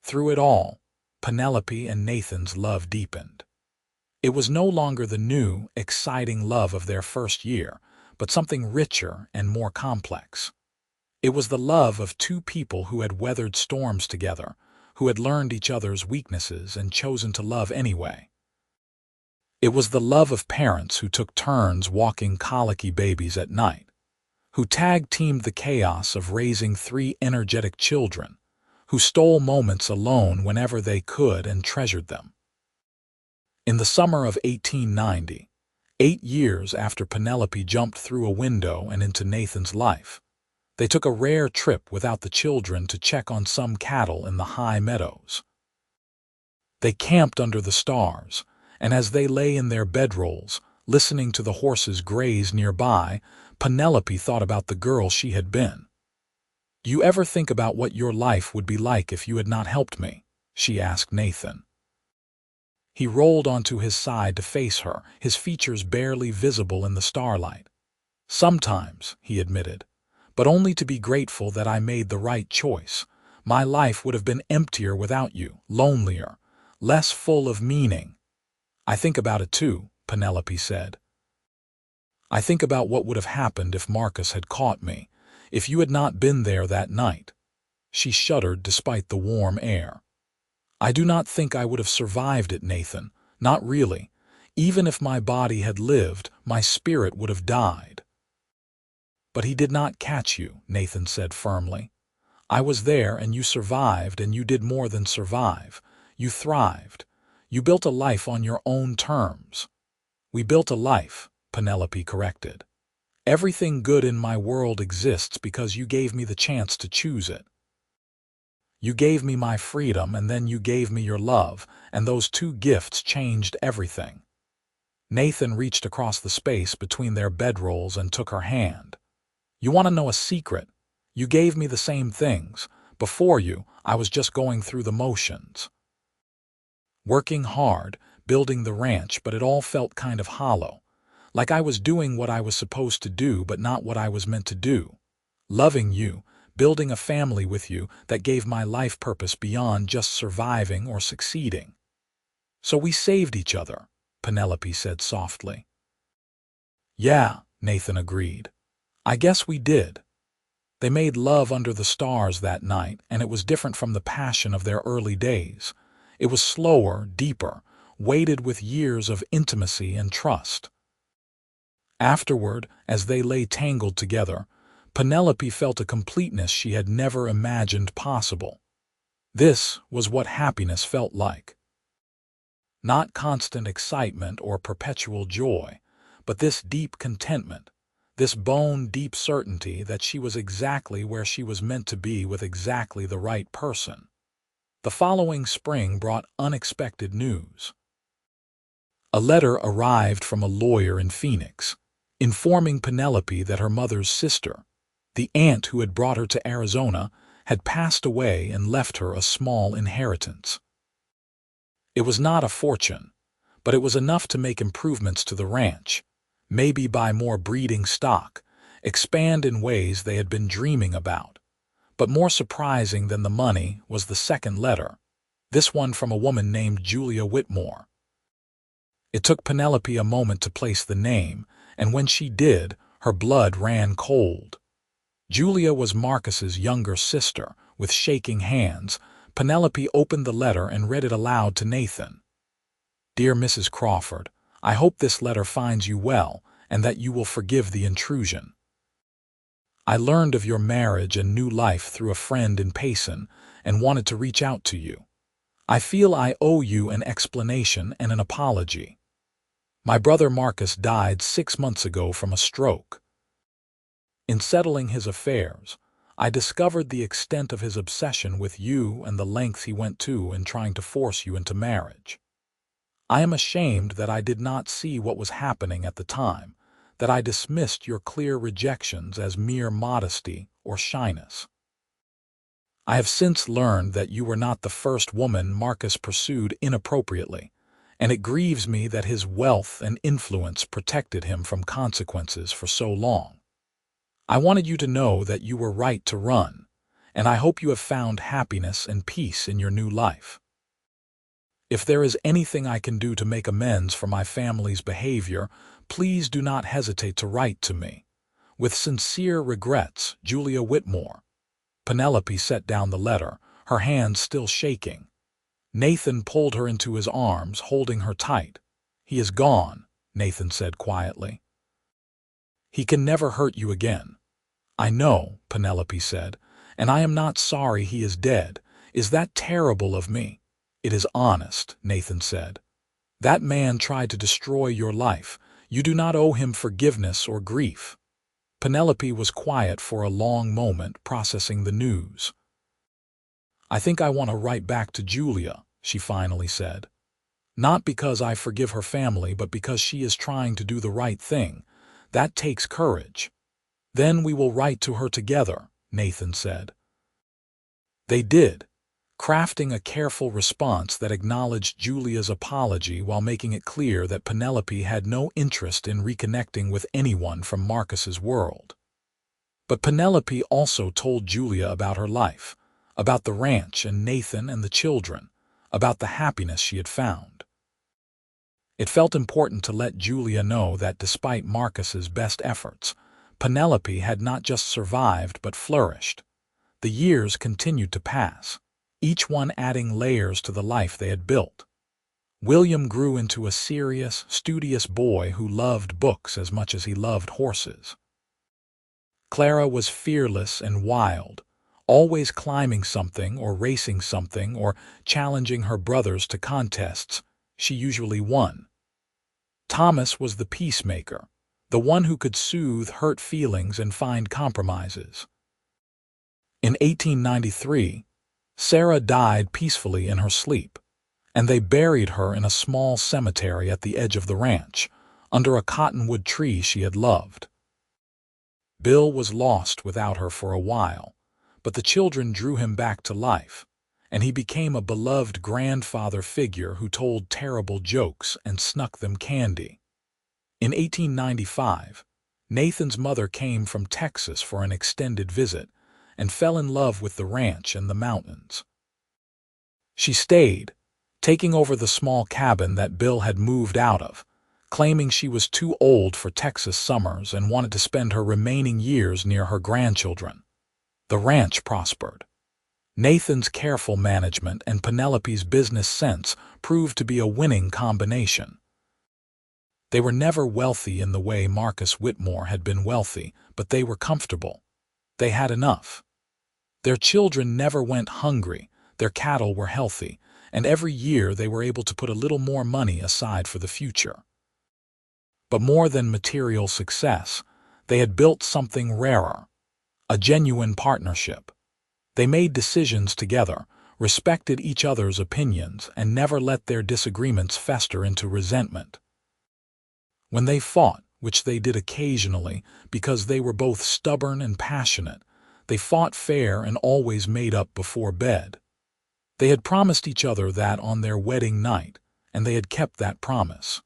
Through it all, Penelope and Nathan's love deepened. It was no longer the new, exciting love of their first year, but something richer and more complex. It was the love of 2 people who had weathered storms together, who had learned each other's weaknesses and chosen to love anyway. It was the love of parents who took turns walking colicky babies at night, who tag-teamed the chaos of raising 3 energetic children, who stole moments alone whenever they could and treasured them. In the summer of 1890, 8 years after Penelope jumped through a window and into Nathan's life, they took a rare trip without the children to check on some cattle in the high meadows. They camped under the stars, and as they lay in their bedrolls, listening to the horses graze nearby, Penelope thought about the girl she had been. "Do you ever think about what your life would be like if you had not helped me?" she asked Nathan. He rolled onto his side to face her, his features barely visible in the starlight. "Sometimes," he admitted, but only to be grateful that I made the right choice. My life would have been emptier without you, lonelier, less full of meaning." "I think about it too," Penelope said. "I think about what would have happened if Marcus had caught me, if you had not been there that night." She shuddered despite the warm air. "I do not think I would have survived it, Nathan. Not really. Even if my body had lived, my spirit would have died." "But he did not catch you," Nathan said firmly. "I was there, and you survived, and you did more than survive. You thrived. You built a life on your own terms." "We built a life," Penelope corrected. "Everything good in my world exists because you gave me the chance to choose it. You gave me my freedom, and then you gave me your love, and those two gifts changed everything." Nathan reached across the space between their bedrolls and took her hand. "You want to know a secret? You gave me the same things. Before you, I was just going through the motions. Working hard, building the ranch, but it all felt kind of hollow. Like I was doing what I was supposed to do, but not what I was meant to do. Loving you, building a family with you, that gave my life purpose beyond just surviving or succeeding. So we saved each other," Penelope said softly. "Yeah," Nathan agreed. "I guess we did." They made love under the stars that night, and it was different from the passion of their early days. It was slower, deeper, weighted with years of intimacy and trust. Afterward, as they lay tangled together, Penelope felt a completeness she had never imagined possible. This was what happiness felt like. Not constant excitement or perpetual joy, but this deep contentment, this bone-deep certainty that she was exactly where she was meant to be with exactly the right person. The following spring brought unexpected news. A letter arrived from a lawyer in Phoenix, informing Penelope that her mother's sister, the aunt who had brought her to Arizona, had passed away and left her a small inheritance. It was not a fortune, but it was enough to make improvements to the ranch, maybe buy more breeding stock, expand in ways they had been dreaming about. But more surprising than the money was the second letter, this one from a woman named Julia Whitmore. It took Penelope a moment to place the name, and when she did, her blood ran cold. Julia was Marcus's younger sister. With shaking hands, Penelope opened the letter and read it aloud to Nathan. "Dear Mrs. Crawford, I hope this letter finds you well and that you will forgive the intrusion. I learned of your marriage and new life through a friend in Payson and wanted to reach out to you. I feel I owe you an explanation and an apology. My brother Marcus died 6 months ago from a stroke. In settling his affairs, I discovered the extent of his obsession with you and the lengths he went to in trying to force you into marriage. I am ashamed that I did not see what was happening at the time, that I dismissed your clear rejections as mere modesty or shyness. I have since learned that you were not the first woman Marcus pursued inappropriately, and it grieves me that his wealth and influence protected him from consequences for so long. I wanted you to know that you were right to run, and I hope you have found happiness and peace in your new life. If there is anything I can do to make amends for my family's behavior, please do not hesitate to write to me. With sincere regrets, Julia Whitmore." Penelope set down the letter, her hands still shaking. Nathan pulled her into his arms, holding her tight. "He is gone," Nathan said quietly. "He can never hurt you again." "I know," Penelope said, "and I am not sorry he is dead. Is that terrible of me?" "It is honest," Nathan said. "That man tried to destroy your life. You do not owe him forgiveness or grief." Penelope was quiet for a long moment, processing the news. "I think I want to write back to Julia," she finally said. "Not because I forgive her family, but because she is trying to do the right thing. That takes courage." "Then we will write to her together," Nathan said. They did, crafting a careful response that acknowledged Julia's apology while making it clear that Penelope had no interest in reconnecting with anyone from Marcus's world. But Penelope also told Julia about her life, about the ranch and Nathan and the children, about the happiness she had found. It felt important to let Julia know that despite Marcus's best efforts, Penelope had not just survived but flourished. The years continued to pass, each one adding layers to the life they had built. William grew into a serious, studious boy who loved books as much as he loved horses. Clara was fearless and wild, always climbing something or racing something or challenging her brothers to contests. She usually won. Thomas was the peacemaker, the one who could soothe hurt feelings and find compromises. In 1893, Sarah died peacefully in her sleep, and they buried her in a small cemetery at the edge of the ranch, under a cottonwood tree she had loved. Bill was lost without her for a while, but the children drew him back to life, and he became a beloved grandfather figure who told terrible jokes and snuck them candy. In 1895, Nathan's mother came from Texas for an extended visit and fell in love with the ranch and the mountains. She stayed, taking over the small cabin that Bill had moved out of, claiming she was too old for Texas summers and wanted to spend her remaining years near her grandchildren. The ranch prospered. Nathan's careful management and Penelope's business sense proved to be a winning combination. They were never wealthy in the way Marcus Whitmore had been wealthy, but they were comfortable. They had enough. Their children never went hungry, their cattle were healthy, and every year they were able to put a little more money aside for the future. But more than material success, they had built something rarer, a genuine partnership. They made decisions together, respected each other's opinions, and never let their disagreements fester into resentment. When they fought, which they did occasionally because they were both stubborn and passionate, they fought fair and always made up before bed. They had promised each other that on their wedding night, and they had kept that promise.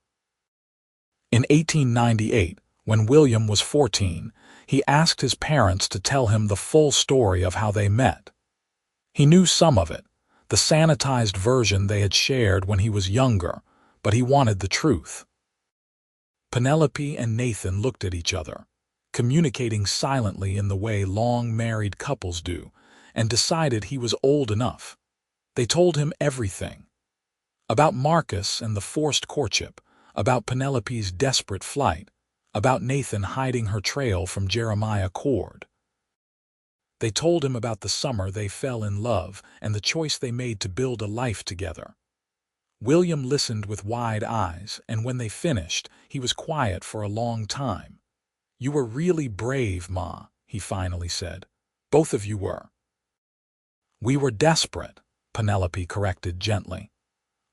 In 1898, when William was 14, he asked his parents to tell him the full story of how they met. He knew some of it, the sanitized version they had shared when he was younger, but he wanted the truth. Penelope and Nathan looked at each other, communicating silently in the way long-married couples do, and decided he was old enough. They told him everything. About Marcus and the forced courtship, about Penelope's desperate flight, about Nathan hiding her trail from Jeremiah Cord. They told him about the summer they fell in love and the choice they made to build a life together. William listened with wide eyes, and when they finished, he was quiet for a long time. "You were really brave, Ma," he finally said. "Both of you were." "We were desperate," Penelope corrected gently.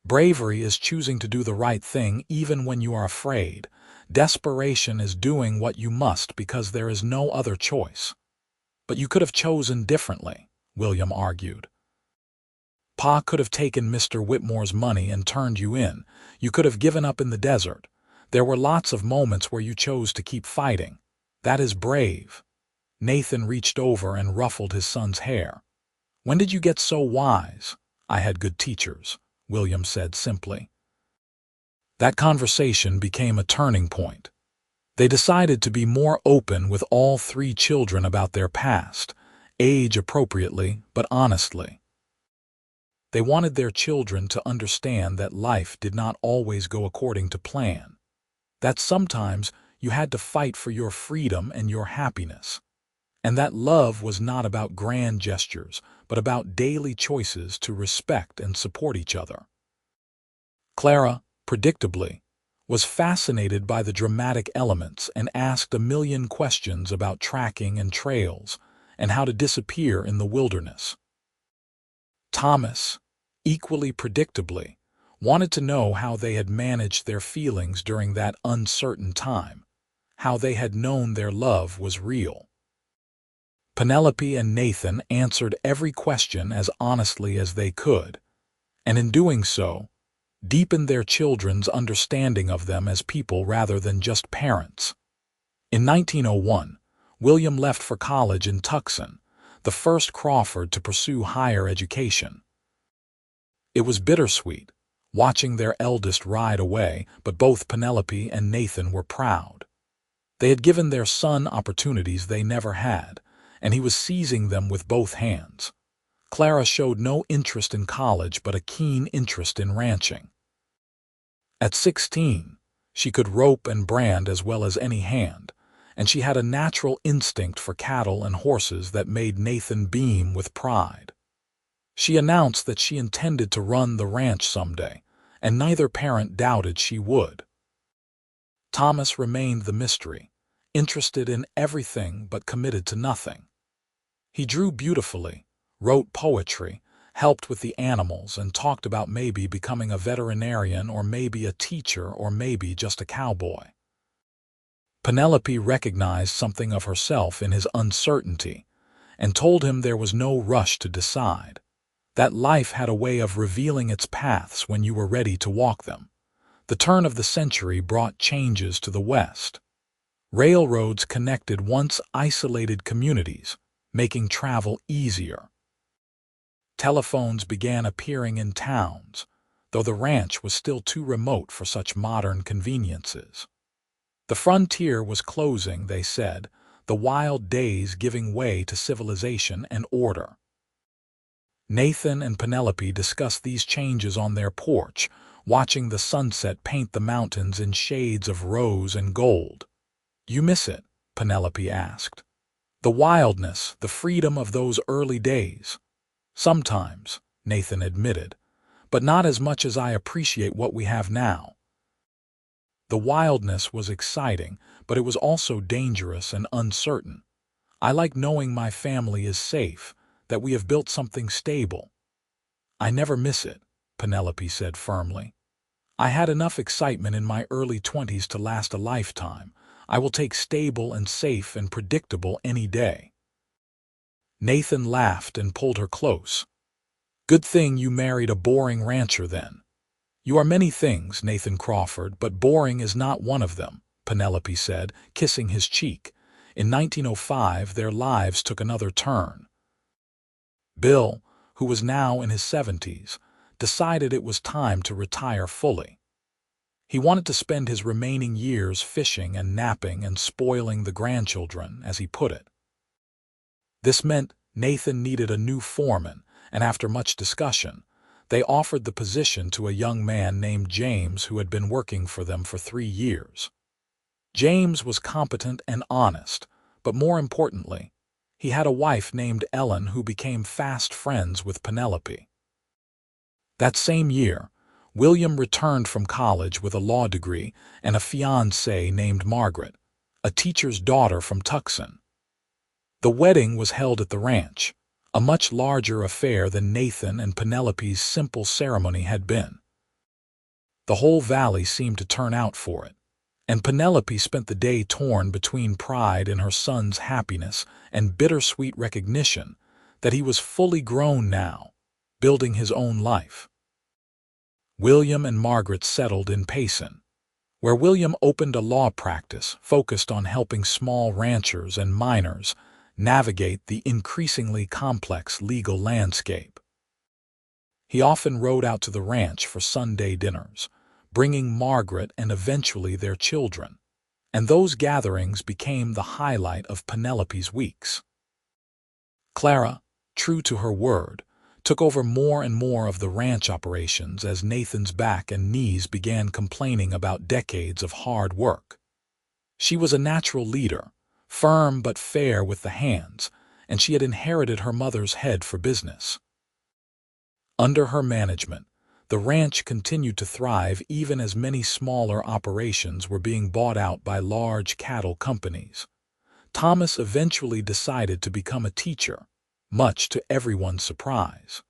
"Bravery is choosing to do the right thing even when you are afraid. Desperation is doing what you must because there is no other choice." "But you could have chosen differently," William argued. "Pa could have taken Mr. Whitmore's money and turned you in. You could have given up in the desert. There were lots of moments where you chose to keep fighting. That is brave." Nathan reached over and ruffled his son's hair. "When did you get so wise?" "I had good teachers," William said simply. That conversation became a turning point. They decided to be more open with all three children about their past, age appropriately but honestly. They wanted their children to understand that life did not always go according to plan, that sometimes you had to fight for your freedom and your happiness, and that love was not about grand gestures, but about daily choices to respect and support each other. Clara, predictably, was fascinated by the dramatic elements and asked a million questions about tracking and trails and how to disappear in the wilderness. Thomas, equally predictably, wanted to know how they had managed their feelings during that uncertain time, how they had known their love was real. Penelope and Nathan answered every question as honestly as they could, and in doing so, deepened their children's understanding of them as people rather than just parents. In 1901, William left for college in Tucson, the first Crawford to pursue higher education. It was bittersweet, watching their eldest ride away, but both Penelope and Nathan were proud. They had given their son opportunities they never had, and he was seizing them with both hands. Clara showed no interest in college but a keen interest in ranching. At 16, she could rope and brand as well as any hand, and she had a natural instinct for cattle and horses that made Nathan beam with pride. She announced that she intended to run the ranch someday, and neither parent doubted she would. Thomas remained the mystery, interested in everything but committed to nothing. He drew beautifully, wrote poetry, helped with the animals, and talked about maybe becoming a veterinarian or maybe a teacher or maybe just a cowboy. Penelope recognized something of herself in his uncertainty and told him there was no rush to decide, that life had a way of revealing its paths when you were ready to walk them. The turn of the century brought changes to the West. Railroads connected once isolated communities, making travel easier. Telephones began appearing in towns, though the ranch was still too remote for such modern conveniences. The frontier was closing, they said, the wild days giving way to civilization and order. Nathan and Penelope discussed these changes on their porch, watching the sunset paint the mountains in shades of rose and gold. "You miss it?" Penelope asked. "The wildness, the freedom of those early days?" "Sometimes," Nathan admitted, "but not as much as I appreciate what we have now." The wildness was exciting, but it was also dangerous and uncertain. "I like knowing my family is safe, that we have built something stable." "I never miss it," Penelope said firmly. "I had enough excitement in my early 20s to last a lifetime. I will take stable and safe and predictable any day." Nathan laughed and pulled her close. "Good thing you married a boring rancher then." "You are many things, Nathan Crawford, but boring is not one of them," Penelope said, kissing his cheek. In 1905, their lives took another turn. Bill, who was now in his 70s, decided it was time to retire fully. He wanted to spend his remaining years fishing and napping and spoiling the grandchildren, as he put it. This meant Nathan needed a new foreman, and after much discussion, they offered the position to a young man named James who had been working for them for 3 years. James was competent and honest, but more importantly, he had a wife named Ellen who became fast friends with Penelope. That same year, William returned from college with a law degree and a fiancée named Margaret, a teacher's daughter from Tucson. The wedding was held at the ranch, a much larger affair than Nathan and Penelope's simple ceremony had been. The whole valley seemed to turn out for it, and Penelope spent the day torn between pride in her son's happiness and bittersweet recognition that he was fully grown now, building his own life. William and Margaret settled in Payson, where William opened a law practice focused on helping small ranchers and miners navigate the increasingly complex legal landscape. He often rode out to the ranch for Sunday dinners, bringing Margaret and eventually their children, and those gatherings became the highlight of Penelope's weeks. Clara, true to her word, took over more and more of the ranch operations as Nathan's back and knees began complaining about decades of hard work. She was a natural leader, firm but fair with the hands, and she had inherited her mother's head for business. Under her management, the ranch continued to thrive even as many smaller operations were being bought out by large cattle companies. Thomas eventually decided to become a teacher, much to everyone's surprise.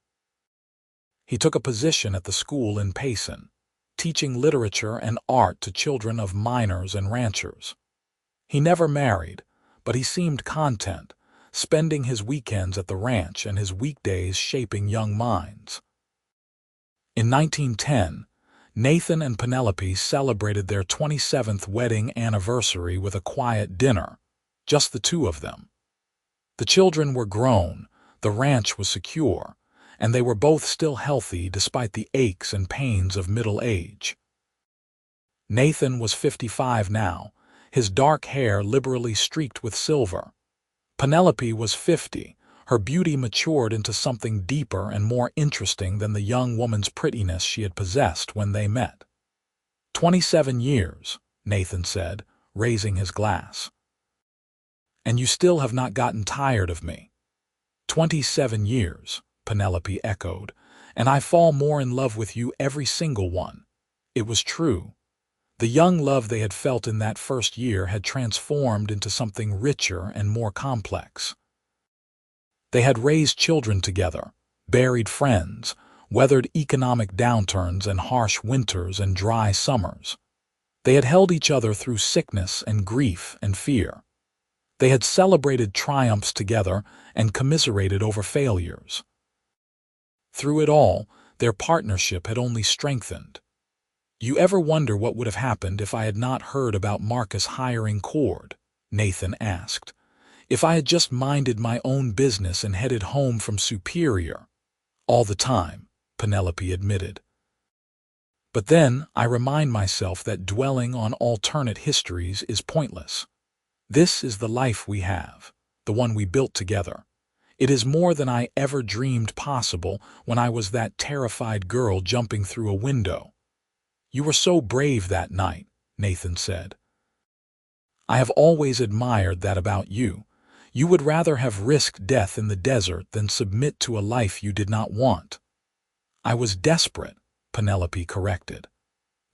He took a position at the school in Payson, teaching literature and art to children of miners and ranchers. He never married, but he seemed content, spending his weekends at the ranch and his weekdays shaping young minds. In 1910, Nathan and Penelope celebrated their 27th wedding anniversary with a quiet dinner, just the two of them. The children were grown, the ranch was secure, and they were both still healthy despite the aches and pains of middle age. Nathan was 55 now, his dark hair liberally streaked with silver. Penelope was 50, her beauty matured into something deeper and more interesting than the young woman's prettiness she had possessed when they met. 27 years, Nathan said, raising his glass. And you still have not gotten tired of me. 27 years, Penelope echoed, and I fall more in love with you every single one. It was true. The young love they had felt in that first year had transformed into something richer and more complex. They had raised children together, buried friends, weathered economic downturns and harsh winters and dry summers. They had held each other through sickness and grief and fear. They had celebrated triumphs together and commiserated over failures. Through it all, their partnership had only strengthened. You ever wonder what would have happened if I had not heard about Marcus hiring Cord? Nathan asked. If I had just minded my own business and headed home from Superior. All the time, Penelope admitted. But then I remind myself that dwelling on alternate histories is pointless. This is the life we have, the one we built together. It is more than I ever dreamed possible when I was that terrified girl jumping through a window. You were so brave that night, Nathan said. I have always admired that about you. You would rather have risked death in the desert than submit to a life you did not want. I was desperate, Penelope corrected.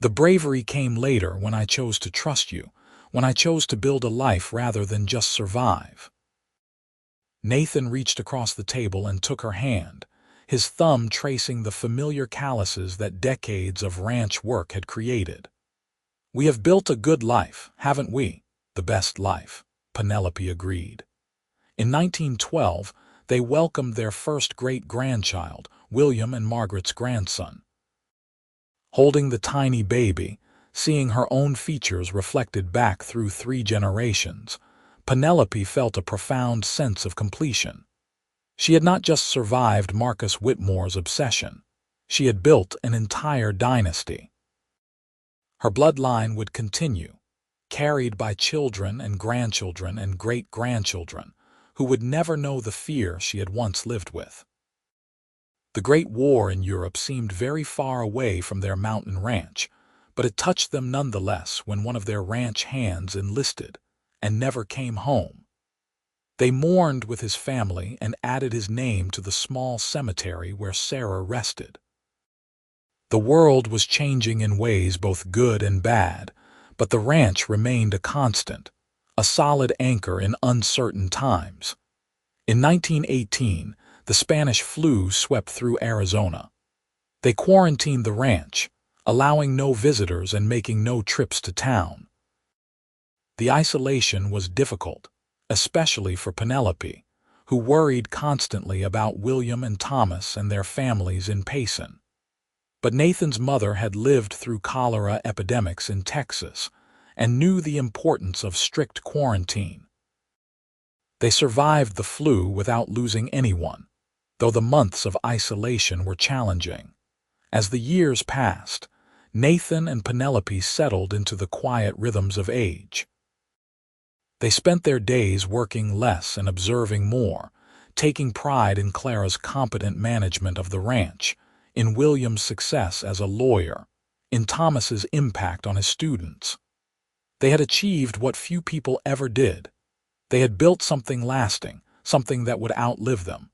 The bravery came later when I chose to trust you, when I chose to build a life rather than just survive. Nathan reached across the table and took her hand, his thumb tracing the familiar calluses that decades of ranch work had created. We have built a good life, haven't we? The best life, Penelope agreed. In 1912, they welcomed their first great-grandchild, William and Margaret's grandson. Holding the tiny baby, seeing her own features reflected back through 3 generations, Penelope felt a profound sense of completion. She had not just survived Marcus Whitmore's obsession. She had built an entire dynasty. Her bloodline would continue, carried by children and grandchildren and great-grandchildren, who would never know the fear she had once lived with. The Great War in Europe seemed very far away from their mountain ranch, but it touched them nonetheless when one of their ranch hands enlisted and never came home. They mourned with his family and added his name to the small cemetery where Sarah rested. The world was changing in ways both good and bad, but the ranch remained a constant, a solid anchor in uncertain times. In 1918, the Spanish flu swept through Arizona. They quarantined the ranch, allowing no visitors and making no trips to town. The isolation was difficult, especially for Penelope, who worried constantly about William and Thomas and their families in Payson. But Nathan's mother had lived through cholera epidemics in Texas and knew the importance of strict quarantine. They survived the flu without losing anyone, though the months of isolation were challenging. As the years passed, Nathan and Penelope settled into the quiet rhythms of age. They spent their days working less and observing more, taking pride in Clara's competent management of the ranch, in William's success as a lawyer, in Thomas's impact on his students. They had achieved what few people ever did. They had built something lasting, something that would outlive them.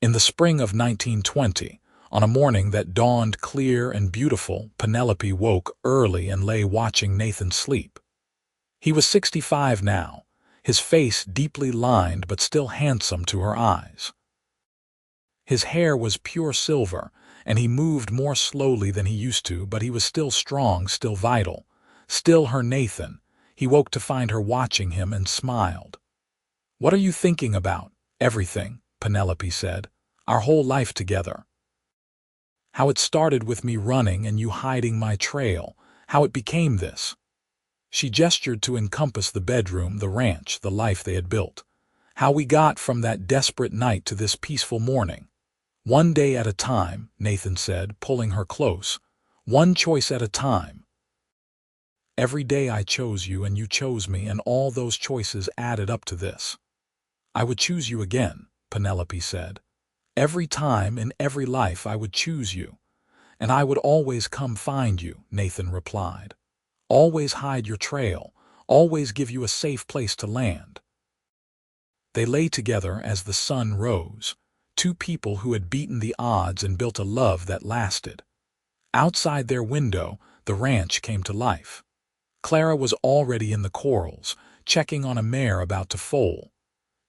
In the spring of 1920, on a morning that dawned clear and beautiful, Penelope woke early and lay watching Nathan sleep. He was 65 now, his face deeply lined but still handsome to her eyes. His hair was pure silver, and he moved more slowly than he used to, but he was still strong, still vital, still her Nathan. He woke to find her watching him and smiled. "What are you thinking about?" "Everything," Penelope said. "Our whole life together. How it started with me running and you hiding my trail, how it became this." She gestured to encompass the bedroom, the ranch, the life they had built. "How we got from that desperate night to this peaceful morning. One day at a time," Nathan said, pulling her close. "One choice at a time. Every day I chose you and you chose me, and all those choices added up to this." "I would choose you again," Penelope said. "Every time, in every life, I would choose you. And I would always come find you," Nathan replied. "Always hide your trail, always give you a safe place to land." They lay together as the sun rose, two people who had beaten the odds and built a love that lasted. Outside their window, the ranch came to life. Clara was already in the corrals, checking on a mare about to foal.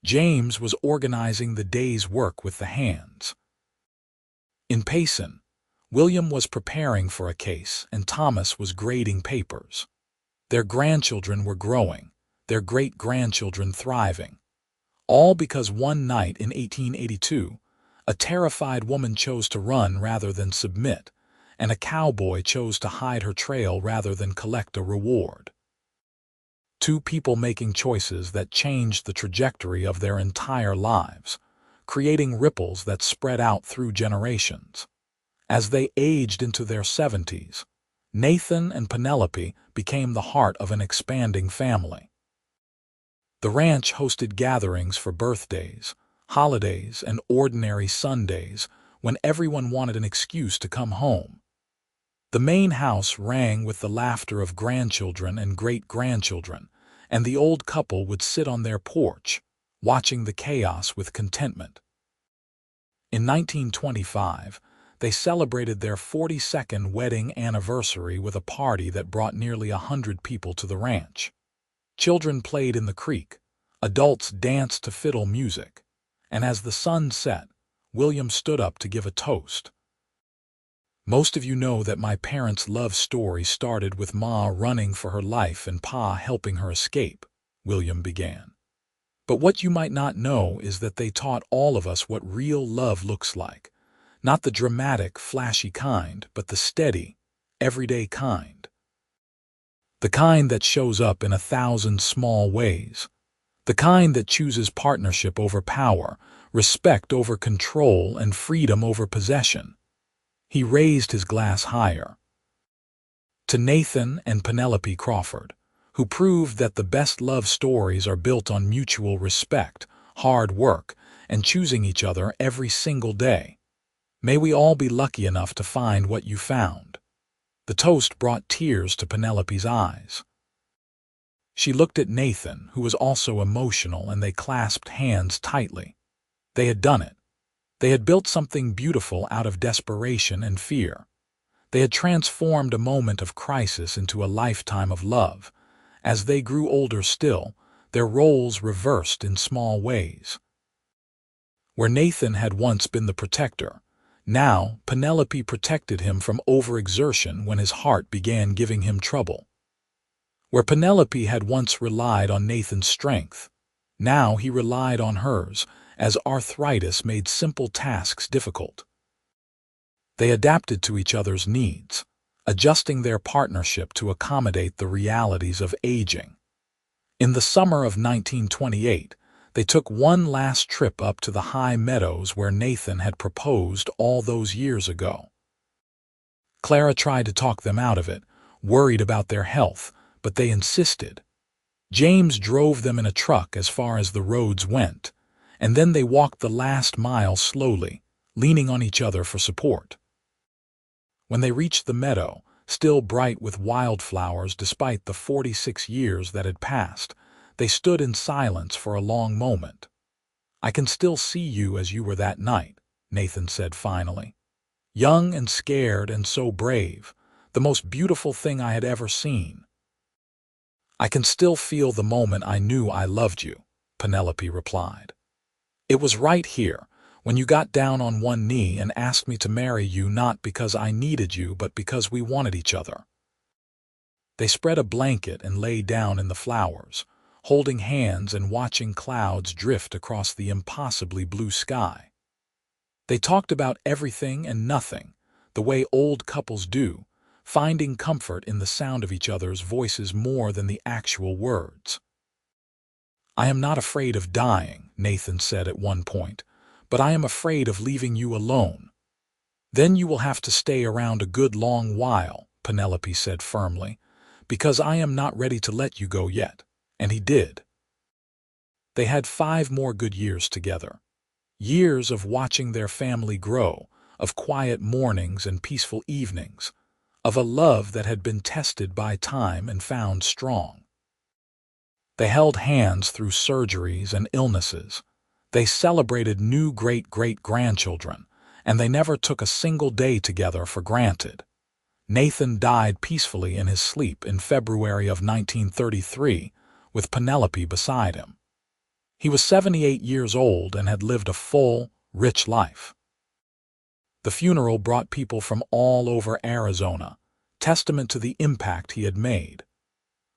James was organizing the day's work with the hands. In Payson, William was preparing for a case and Thomas was grading papers. Their grandchildren were growing, their great-grandchildren thriving. All because one night in 1882, a terrified woman chose to run rather than submit, and a cowboy chose to hide her trail rather than collect a reward. Two people making choices that changed the trajectory of their entire lives, creating ripples that spread out through generations. As they aged into their 70s, Nathan and Penelope became the heart of an expanding family. The ranch hosted gatherings for birthdays, holidays, and ordinary Sundays when everyone wanted an excuse to come home. The main house rang with the laughter of grandchildren and great-grandchildren, and the old couple would sit on their porch, watching the chaos with contentment. In 1925, they celebrated their 42nd wedding anniversary with a party that brought nearly 100 people to the ranch. Children played in the creek, adults danced to fiddle music, and as the sun set, William stood up to give a toast. "Most of you know that my parents' love story started with Ma running for her life and Pa helping her escape," William began. "But what you might not know is that they taught all of us what real love looks like. Not the dramatic, flashy kind, but the steady, everyday kind. The kind that shows up in 1,000 small ways. The kind that chooses partnership over power, respect over control, and freedom over possession." He raised his glass higher. "To Nathan and Penelope Crawford, who proved that the best love stories are built on mutual respect, hard work, and choosing each other every single day. May we all be lucky enough to find what you found." The toast brought tears to Penelope's eyes. She looked at Nathan, who was also emotional, and they clasped hands tightly. They had done it. They had built something beautiful out of desperation and fear. They had transformed a moment of crisis into a lifetime of love. As they grew older still, their roles reversed in small ways. Where Nathan had once been the protector, now Penelope protected him from overexertion when his heart began giving him trouble. Where Penelope had once relied on Nathan's strength, now he relied on hers, as arthritis made simple tasks difficult. They adapted to each other's needs, adjusting their partnership to accommodate the realities of aging. In the summer of 1928, they took one last trip up to the high meadows where Nathan had proposed all those years ago. Clara tried to talk them out of it, worried about their health, but they insisted. James drove them in a truck as far as the roads went, and then they walked the last mile slowly, leaning on each other for support. When they reached the meadow, still bright with wildflowers despite the 46 years that had passed, they stood in silence for a long moment. "I can still see you as you were that night," Nathan said finally. "Young and scared and so brave, the most beautiful thing I had ever seen." "I can still feel the moment I knew I loved you," Penelope replied. "It was right here, when you got down on one knee and asked me to marry you, not because I needed you but because we wanted each other." They spread a blanket and lay down in the flowers, holding hands and watching clouds drift across the impossibly blue sky. They talked about everything and nothing, the way old couples do, finding comfort in the sound of each other's voices more than the actual words. "I am not afraid of dying," Nathan said at one point, "but I am afraid of leaving you alone." "Then you will have to stay around a good long while," Penelope said firmly, "because I am not ready to let you go yet." And he did. They had 5 more good years together. Years of watching their family grow, of quiet mornings and peaceful evenings, of a love that had been tested by time and found strong. They held hands through surgeries and illnesses. They celebrated new great-great-grandchildren, and they never took a single day together for granted. Nathan died peacefully in his sleep in February of 1933, with Penelope beside him. He was 78 years old and had lived a full, rich life. The funeral brought people from all over Arizona, testament to the impact he had made.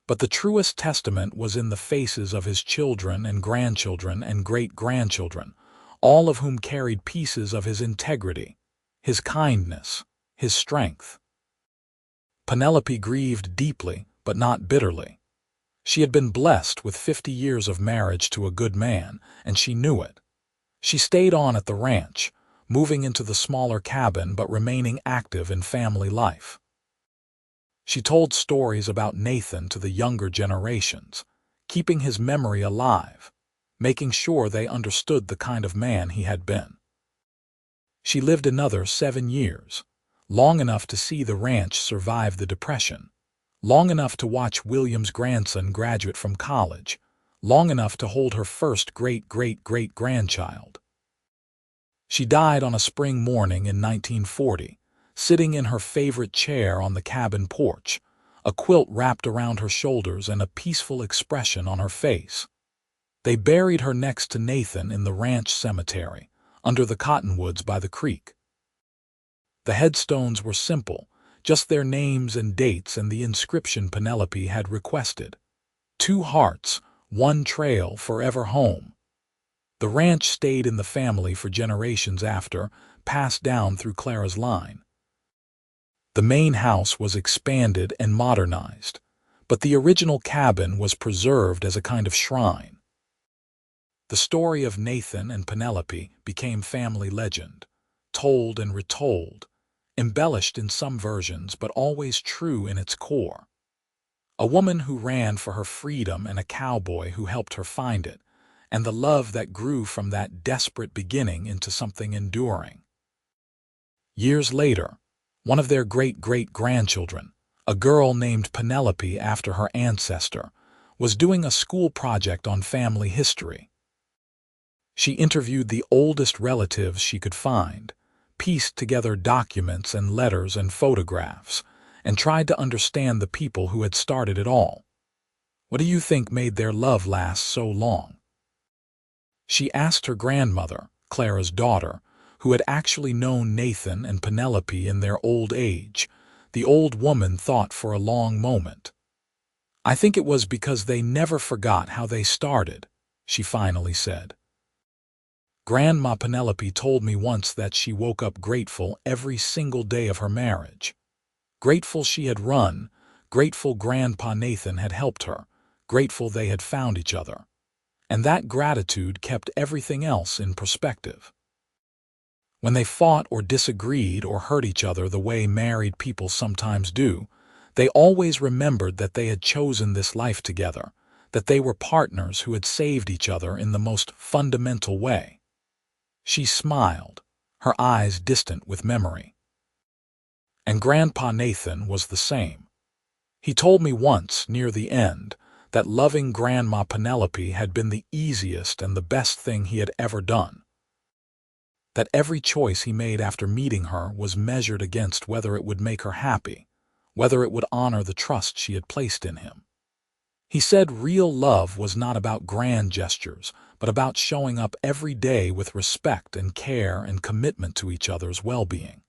But the truest testament was in the faces of his children and grandchildren and great-grandchildren, all of whom carried pieces of his integrity, his kindness, his strength. Penelope grieved deeply, but not bitterly. She had been blessed with 50 years of marriage to a good man, and she knew it. She stayed on at the ranch, moving into the smaller cabin but remaining active in family life. She told stories about Nathan to the younger generations, keeping his memory alive, making sure they understood the kind of man he had been. She lived another 7 years, long enough to see the ranch survive the Depression, long enough to watch William's grandson graduate from college, long enough to hold her first great-great-great-grandchild. She died on a spring morning in 1940, sitting in her favorite chair on the cabin porch, a quilt wrapped around her shoulders and a peaceful expression on her face. They buried her next to Nathan in the ranch cemetery, under the cottonwoods by the creek. The headstones were simple, just their names and dates and the inscription Penelope had requested. 2 hearts, 1 trail, forever home. The ranch stayed in the family for generations after, passed down through Clara's line. The main house was expanded and modernized, but the original cabin was preserved as a kind of shrine. The story of Nathan and Penelope became family legend, told and retold, embellished in some versions but always true in its core. A woman who ran for her freedom and a cowboy who helped her find it, and the love that grew from that desperate beginning into something enduring. Years later, one of their great-great-grandchildren, a girl named Penelope after her ancestor, was doing a school project on family history. She interviewed the oldest relatives she could find, pieced together documents and letters and photographs, and tried to understand the people who had started it all. What do you think made their love last so long? She asked her grandmother, Clara's daughter, who had actually known Nathan and Penelope in their old age. The old woman thought for a long moment. "I think it was because they never forgot how they started," she finally said. "Grandma Penelope told me once that she woke up grateful every single day of her marriage. Grateful she had run, grateful Grandpa Nathan had helped her, grateful they had found each other. And that gratitude kept everything else in perspective. When they fought or disagreed or hurt each other the way married people sometimes do, they always remembered that they had chosen this life together, that they were partners who had saved each other in the most fundamental way." She smiled, her eyes distant with memory. And Grandpa Nathan was the same. He told me once, near the end, that loving Grandma Penelope had been the easiest and the best thing he had ever done. That every choice he made after meeting her was measured against whether it would make her happy, whether it would honor the trust she had placed in him. He said real love was not about grand gestures, but about showing up every day with respect and care and commitment to each other's well-being.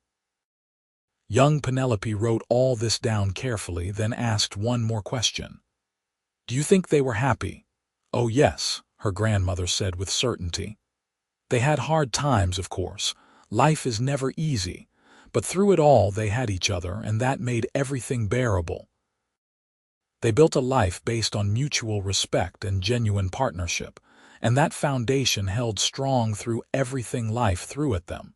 Young Penelope wrote all this down carefully, then asked one more question. "Do you think they were happy?" "Oh yes," her grandmother said with certainty. "They had hard times, of course. Life is never easy, But through it all they had each other, and that made everything bearable. They built a life based on mutual respect and genuine partnership, and that foundation held strong through everything life threw at them.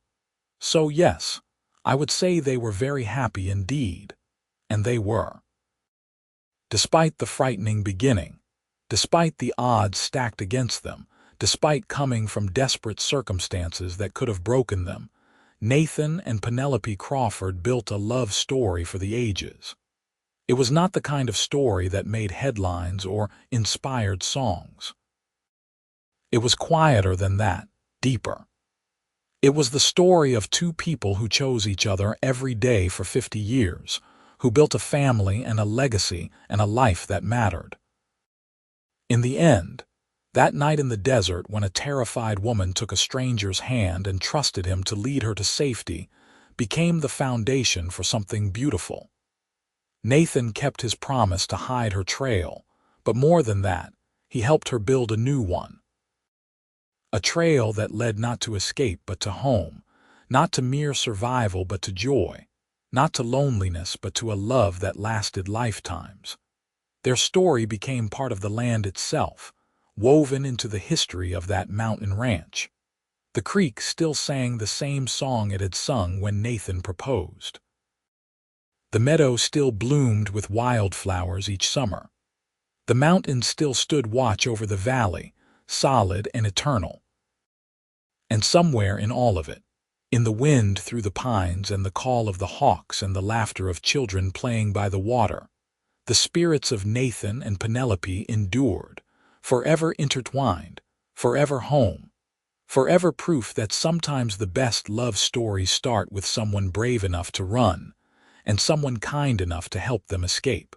So yes, I would say they were very happy indeed. And they were. Despite the frightening beginning, despite the odds stacked against them, despite coming from desperate circumstances that could have broken them, Nathan and Penelope Crawford built a love story for the ages. It was not the kind of story that made headlines or inspired songs. It was quieter than that, deeper. It was the story of two people who chose each other every day for 50 years, who built a family and a legacy and a life that mattered. In the end, that night in the desert when a terrified woman took a stranger's hand and trusted him to lead her to safety, became the foundation for something beautiful. Nathan kept his promise to hide her trail, but more than that, he helped her build a new one. A trail that led not to escape but to home, not to mere survival but to joy, not to loneliness but to a love that lasted lifetimes. Their story became part of the land itself, woven into the history of that mountain ranch. The creek still sang the same song it had sung when Nathan proposed. The meadow still bloomed with wildflowers each summer. The mountains still stood watch over the valley, solid and eternal. And somewhere in all of it, in the wind through the pines and the call of the hawks and the laughter of children playing by the water, the spirits of Nathan and Penelope endured, forever intertwined, forever home, forever proof that sometimes the best love stories start with someone brave enough to run and someone kind enough to help them escape.